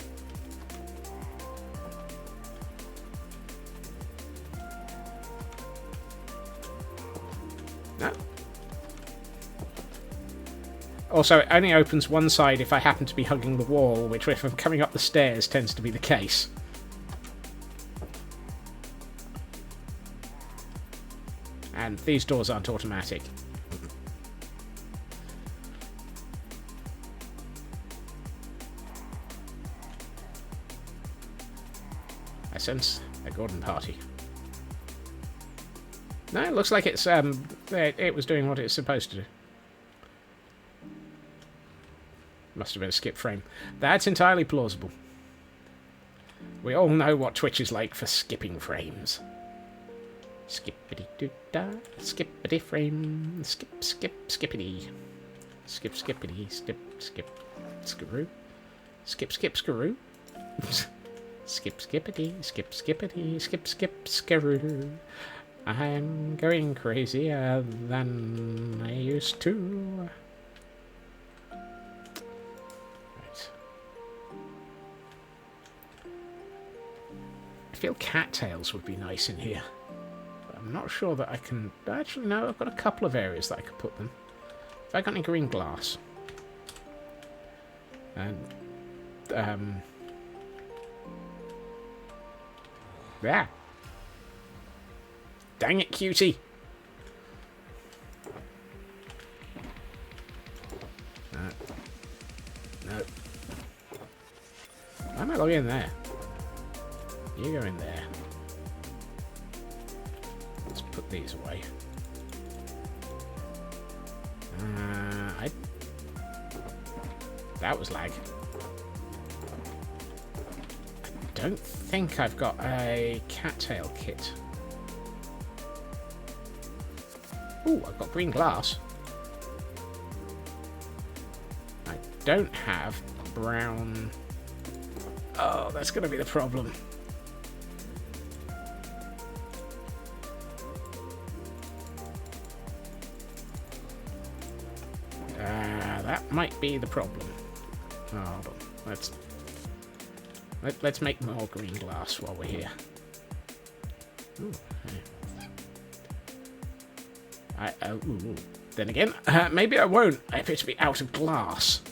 No. Also, it only opens one side if I happen to be hugging the wall, which if I'm coming up the stairs tends to be the case. And these doors aren't automatic. I sense a Gordon party. No, it looks like it's it was doing what it's supposed to do. Must have been a skip frame. That's entirely plausible. We all know what Twitch is like for skipping frames. Skippity-doo-da, skippity frame, skip, skip, skippity. Skip, skippity, skip, skip, skaroo. Skip, skip, skaroo. Skip, skippity, skip, skippity, skip, skip, skaroo. I'm going crazier than I used to. Right. I feel cattails would be nice in here. I'm not sure that I can... Actually, no, I've got a couple of areas that I could put them. Have I got any green glass? And... Yeah. Dang it, cutie! No. Why am I logging in there? You go in there. Put these away. That was lag. I don't think I've got a cattail kit. Ooh, I've got green glass. I don't have brown... Oh, that's going to be the problem. That might be the problem. Oh, hold on. Let's make more green glass while we're here. Ooh, hey. Ooh. Then again, maybe I won't. I appear to be out of glass.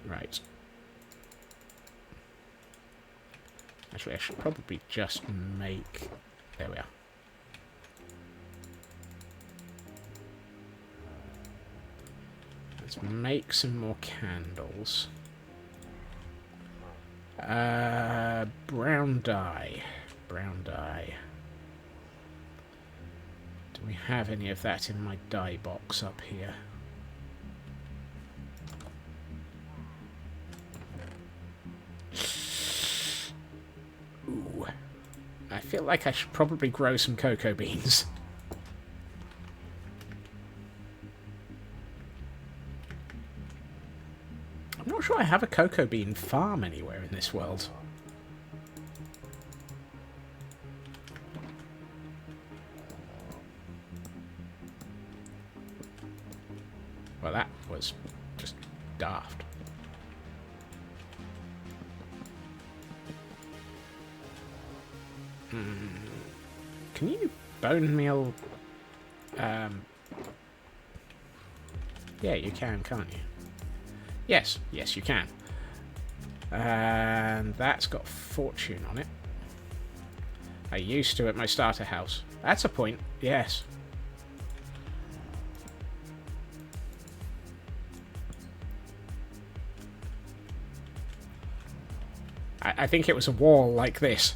Right. Actually, I should probably just make... There we are. Let's make some more candles. Brown dye. Brown dye. Do we have any of that in my dye box up here? Ooh. I feel like I should probably grow some cocoa beans. I'm not sure I have a cocoa bean farm anywhere in this world. Well, that was just daft. Can you bone meal? Yeah, you can, can't you? Yes, yes, you can. And that's got fortune on it. I used to at my starter house. That's a point, yes. I think it was a wall like this.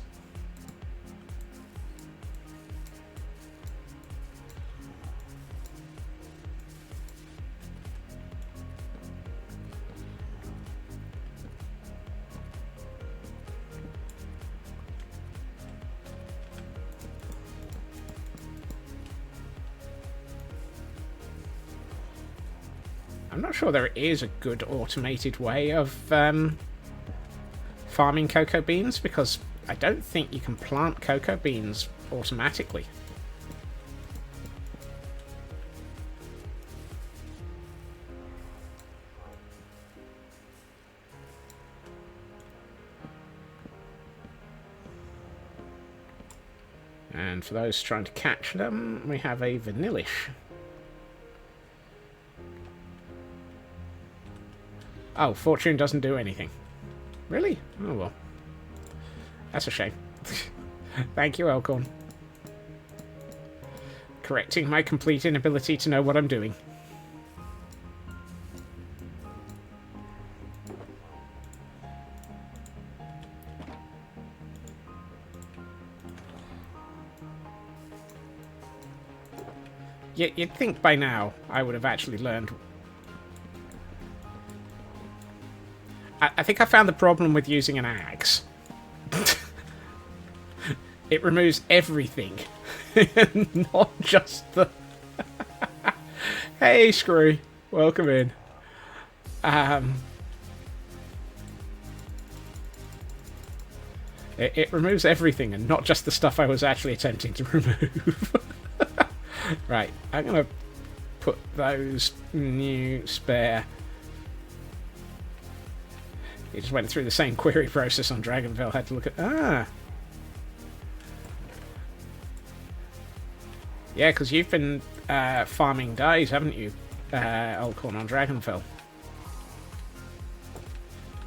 I'm not sure there is a good automated way of farming cocoa beans, because I don't think you can plant cocoa beans automatically. And for those trying to catch them, we have a vanillish. Oh, fortune doesn't do anything. Really? Oh well. That's a shame. Thank you, Elkhorn. Correcting my complete inability to know what I'm doing. You'd think by now I would have actually learned. I think I found the problem with using an axe. It removes everything. Not just the... Hey, Screw. Welcome in. It removes everything and not just the stuff I was actually attempting to remove. Right, I'm going to put those new spare... He just went through the same query process on Dragonville, had to look at... Ah! Yeah, because you've been farming dyes, haven't you, Elkhorn, on Dragonville?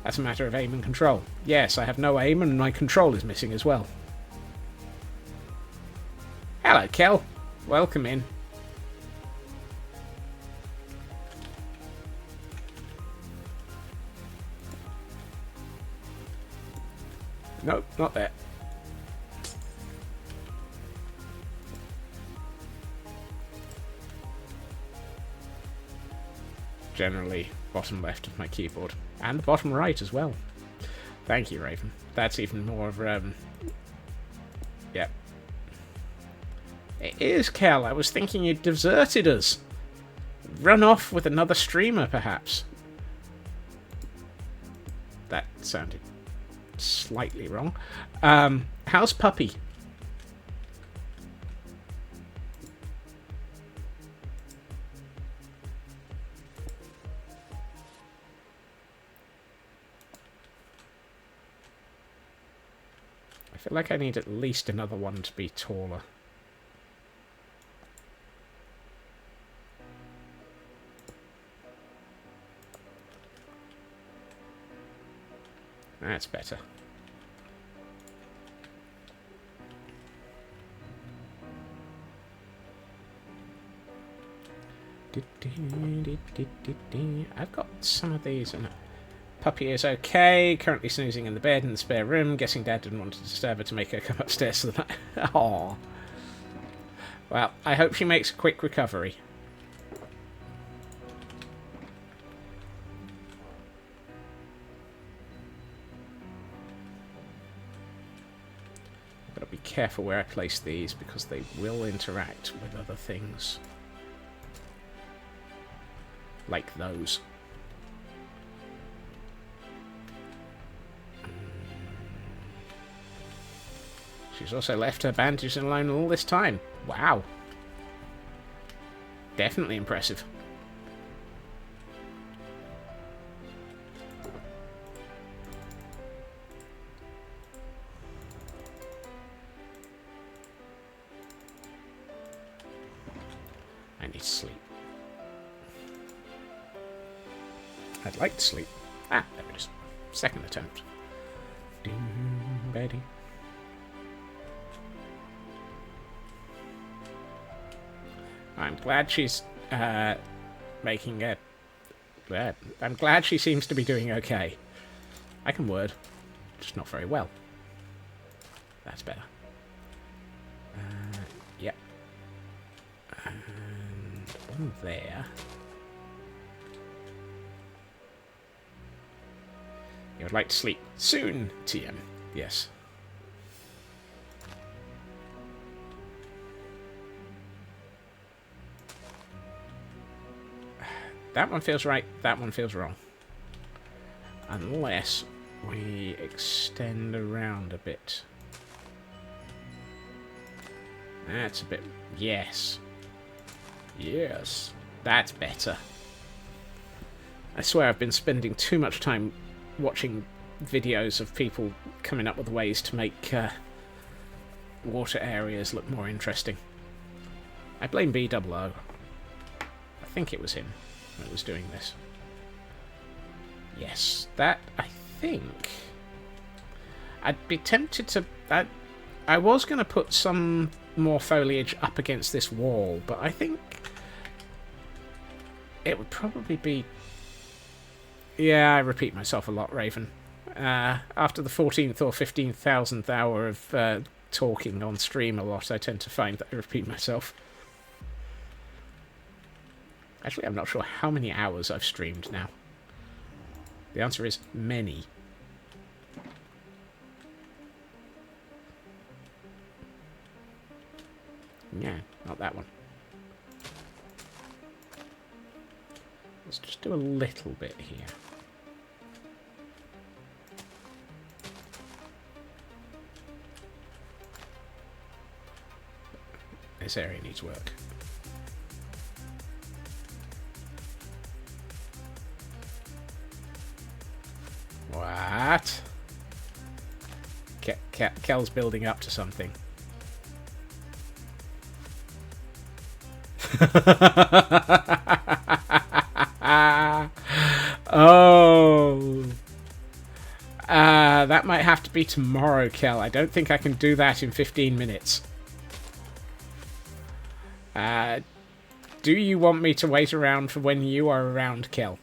That's a matter of aim and control. Yes, I have no aim and my control is missing as well. Hello, Kel. Welcome in. Nope, not there. Generally, bottom left of my keyboard. And the bottom right as well. Thank you, Raven. That's even more of... Yep. It is, Kel. I was thinking you'd deserted us. Run off with another streamer, perhaps. That sounded slightly wrong. How's Puppy? I feel like I need at least another one to be taller. That's better. I've got some of these in it. Puppy is okay, currently snoozing in the bed in the spare room. Guessing Dad didn't want to disturb her to make her come upstairs so that... Aww. Well, I hope she makes a quick recovery. Gotta be careful where I place these because they will interact with other things. Like those. She's also left her bandage alone all this time. Wow. Definitely impressive. I need to sleep. I'd like to sleep. Ah, there it is. Second attempt. Betty. I'm glad she's making it. I'm glad she seems to be doing okay. I can word, just not very well. That's better. Yep. And one there. You would like to sleep soon, TM. Yes. That one feels right, that one feels wrong. Unless we extend around a bit. That's a bit... Yes. Yes. That's better. I swear I've been spending too much time watching videos of people coming up with ways to make water areas look more interesting. I blame B00. I think it was him that was doing this. Yes, that, I think... I'd be tempted to... I was going to put some more foliage up against this wall, but I think it would probably be... Yeah, I repeat myself a lot, Raven. After the 14th or 15,000th hour of talking on stream a lot, I tend to find that I repeat myself. Actually, I'm not sure how many hours I've streamed now. The answer is many. Yeah, not that one. Let's just do a little bit here. This area needs work. What? Kel's building up to something. Oh. That might have to be tomorrow, Kel. I don't think I can do that in 15 minutes. Do you want me to wait around for when you are around, Kel?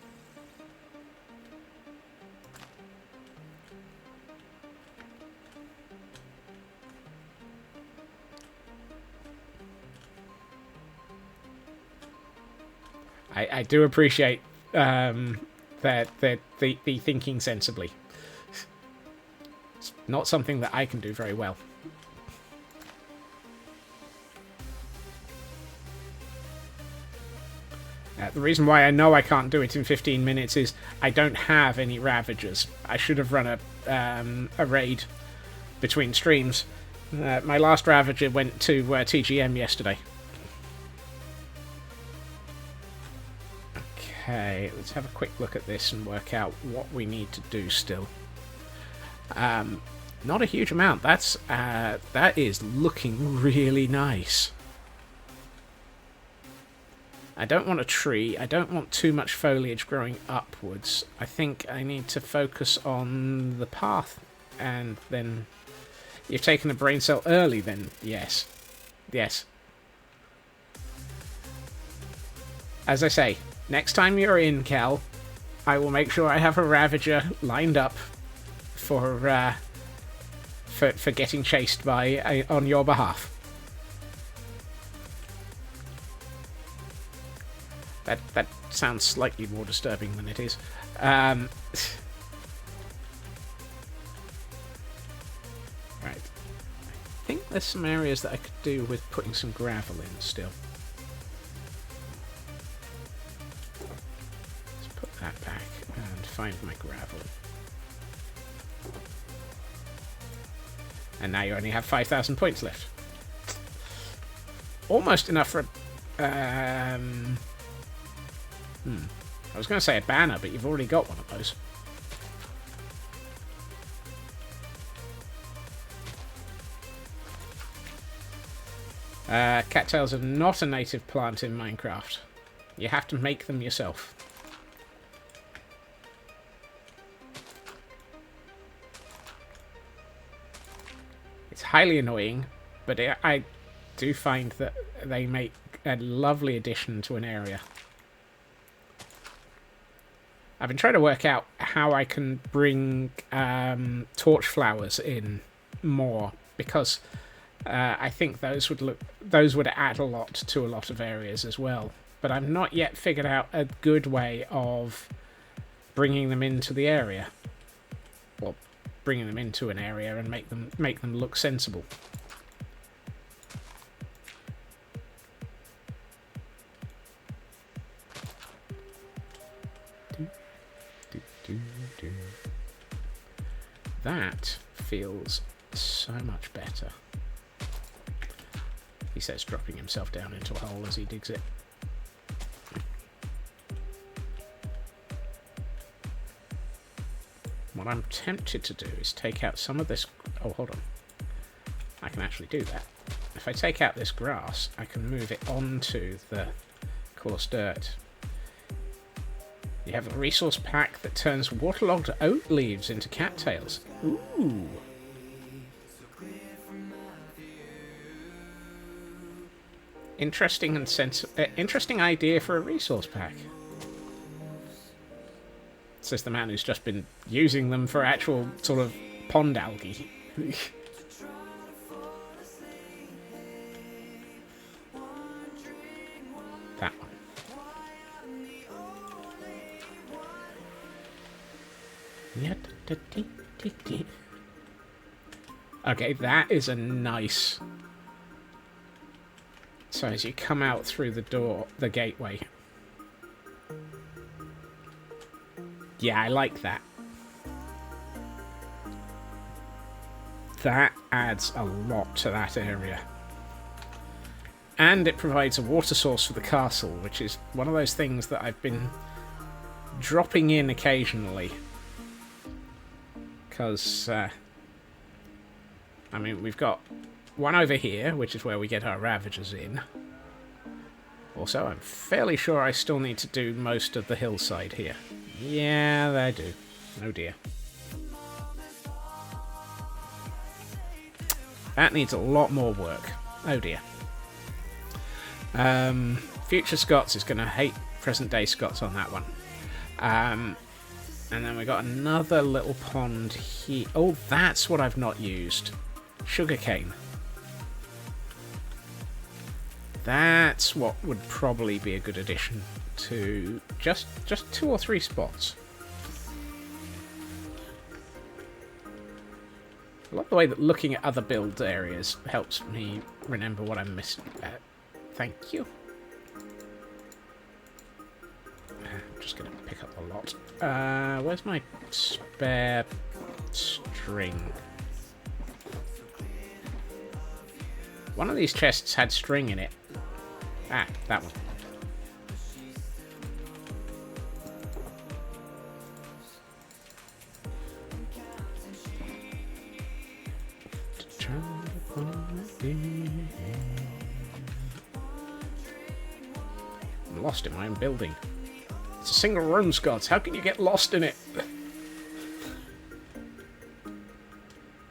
I do appreciate the thinking sensibly. It's not something that I can do very well. The reason why I know I can't do it in 15 minutes is I don't have any Ravagers. I should have run a raid between streams. My last Ravager went to TGM yesterday. Okay, let's have a quick look at this and work out what we need to do still. Not a huge amount. That is looking really nice. I don't want a tree. I don't want too much foliage growing upwards. I think I need to focus on the path. And then... You've taken a brain cell early then? Yes. Yes. As I say, next time you're in, Cal, I will make sure I have a Ravager lined up for getting chased by on your behalf. That sounds slightly more disturbing than it is. Right. I think there's some areas that I could do with putting some gravel in still. Let's put that back and find my gravel. And now you only have 5,000 points left. Almost enough for a... I was going to say a banner, but you've already got one of those. Cattails are not a native plant in Minecraft. You have to make them yourself. It's highly annoying, but I do find that they make a lovely addition to an area. I've been trying to work out how I can bring torch flowers in more, because I think those would add a lot to a lot of areas as well. But I've not yet figured out a good way of bringing them into the area, or bringing them into an area and make them look sensible. That feels so much better. He says, dropping himself down into a hole as he digs it. What I'm tempted to do is take out some of this... Oh, hold on. I can actually do that. If I take out this grass, I can move it onto the coarse dirt. You have a resource pack that turns waterlogged oat leaves into cattails. Ooh. Interesting and interesting idea for a resource pack. Says the man who's just been using them for actual sort of pond algae. That one. Okay, that is a nice... So as you come out through the door, the gateway. Yeah, I like that. That adds a lot to that area. And it provides a water source for the castle, which is one of those things that I've been dropping in occasionally. Because, I mean, we've got one over here, which is where we get our Ravagers in. Also, I'm fairly sure I still need to do most of the hillside here. Yeah, I do. Oh dear. That needs a lot more work. Oh dear. Future Scots is going to hate present day Scots on that one. And then we got another little pond here. Oh, that's what I've not used. Sugarcane. That's what would probably be a good addition to just 2 or 3 spots. I love the way that looking at other build areas helps me remember what I'm missing. Thank you. I'm just going to pick up a lot. Where's my spare string? One of these chests had string in it. Ah, that one. I'm lost in my own building. It's a single room, Scots. How can you get lost in it?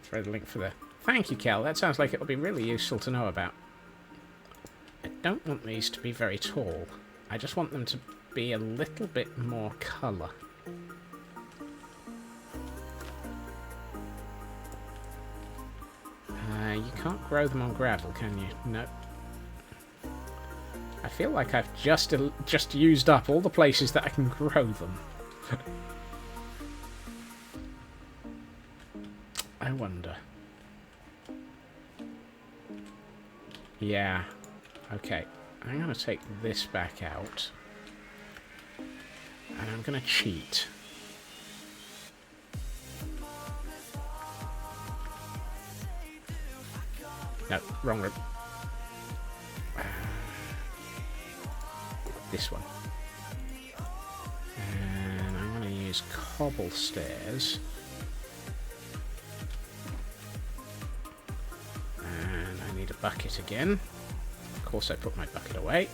Throw the link for the... Thank you, Cal. That sounds like it'll be really useful to know about. I don't want these to be very tall. I just want them to be a little bit more colour. You can't grow them on gravel, can you? No. I feel like I've just used up all the places that I can grow them. I wonder. Yeah. Okay. I'm going to take this back out. And I'm going to cheat. No, wrong room. This one. And I'm going to use cobble stairs. And I need a bucket again. Of course I put my bucket away.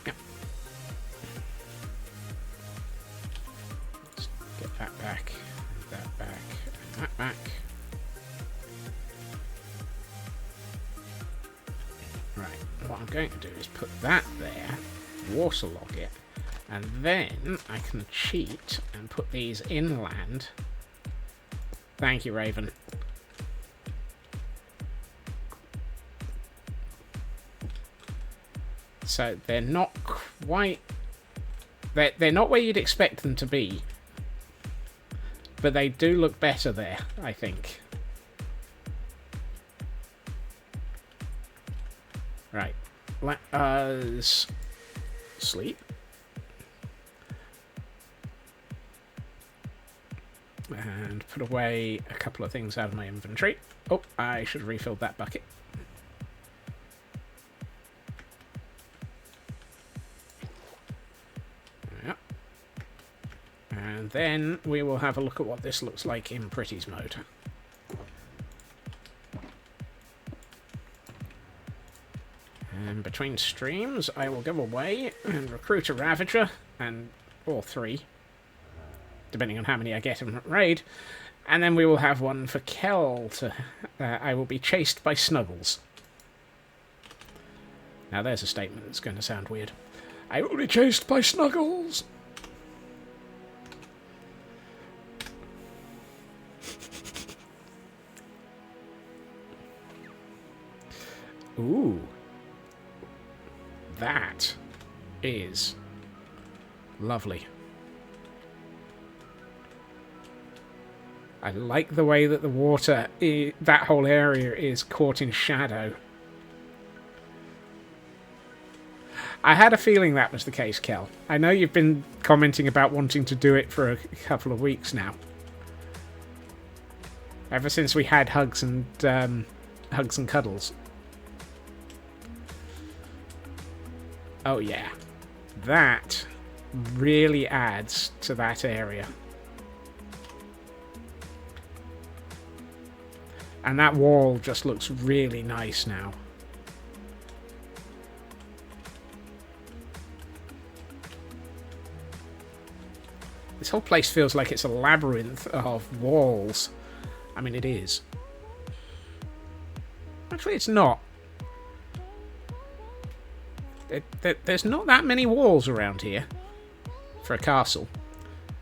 Yep. Let's get that back, and that back, and that back. Right, what I'm going to do is put that there, waterlog it, and then I can cheat and put these inland. Thank you, Raven. So they're not quite... They're not where you'd expect them to be. But they do look better there, I think. Right. Let us sleep. And put away a couple of things out of my inventory. Oh, I should have refilled that bucket. Yeah. And then we will have a look at what this looks like in Pretty's mode. And between streams, I will go away and recruit a Ravager, or 3, depending on how many I get in a raid. And then we will have one for Kel to... I will be chased by Snuggles. Now there's a statement that's going to sound weird. I will be chased by Snuggles! Ooh. That is lovely. I like the way that the water, that whole area is caught in shadow. I had a feeling that was the case, Kel. I know you've been commenting about wanting to do it for a couple of weeks now. Ever since we had hugs and cuddles. Oh yeah, that really adds to that area. And that wall just looks really nice now. This whole place feels like it's a labyrinth of walls. I mean, it is. Actually, it's not. There's not that many walls around here for a castle.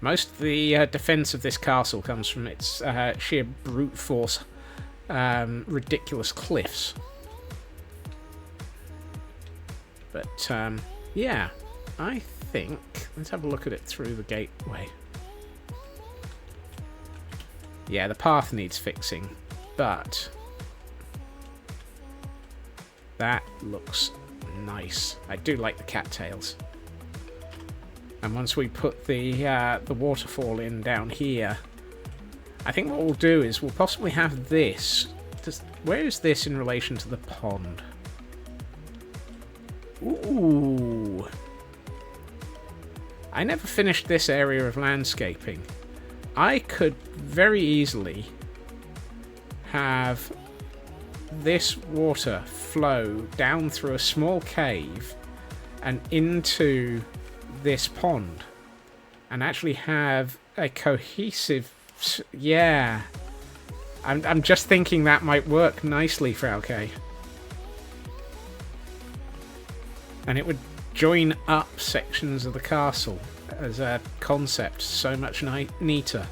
Most of the defense of this castle comes from its sheer brute force, ridiculous cliffs. But, yeah, I think... Let's have a look at it through the gateway. Yeah, the path needs fixing, but... that looks nice. I do like the cattails. And once we put the waterfall in down here, I think what we'll do is we'll possibly have this. Where is this in relation to the pond? Ooh. I never finished this area of landscaping. I could very easily have this water flow down through a small cave and into this pond and actually have a cohesive... Yeah. I'm just thinking that might work nicely for Alkay. And it would join up sections of the castle as a concept so much neater.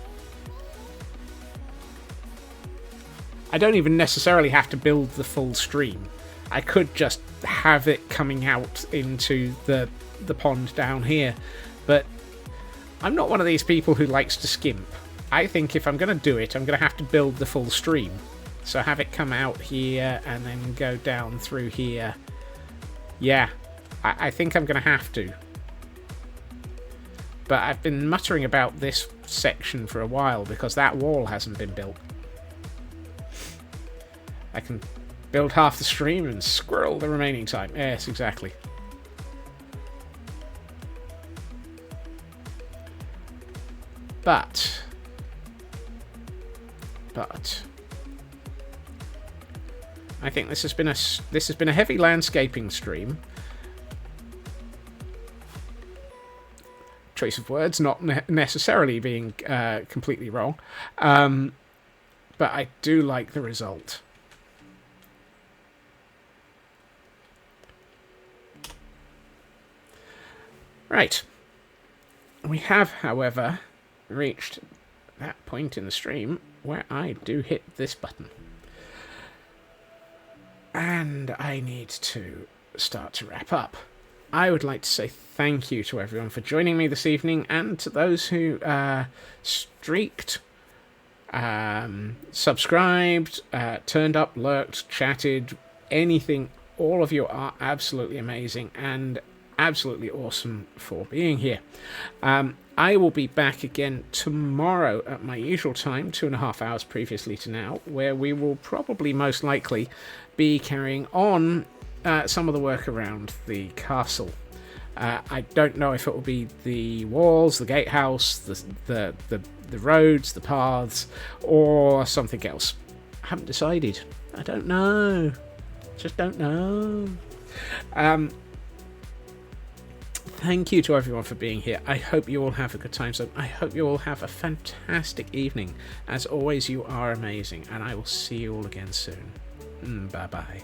I don't even necessarily have to build the full stream. I could just have it coming out into the pond down here. But I'm not one of these people who likes to skimp. I think if I'm going to do it, I'm going to have to build the full stream. So have it come out here and then go down through here. Yeah, I think I'm going to have to. But I've been muttering about this section for a while because that wall hasn't been built. I can build half the stream and squirrel the remaining time. Yes, exactly. But I think this has been a heavy landscaping stream. Choice of words not necessarily being completely wrong, but I do like the result. Right. We have, however, reached that point in the stream where I do hit this button. And I need to start to wrap up. I would like to say thank you to everyone for joining me this evening, and to those who streaked, subscribed, turned up, lurked, chatted, anything. All of you are absolutely amazing, and absolutely awesome for being here. I will be back again tomorrow at my usual time, 2.5 hours previously to now, where we will probably most likely be carrying on some of the work around the castle. I don't know if it will be the walls, the gatehouse, the roads, the paths, or something else. I haven't decided. I don't know. Just don't know. Thank you to everyone for being here. I hope you all have a good time. So I hope you all have a fantastic evening. As always, you are amazing, and I will see you all again soon. Bye bye.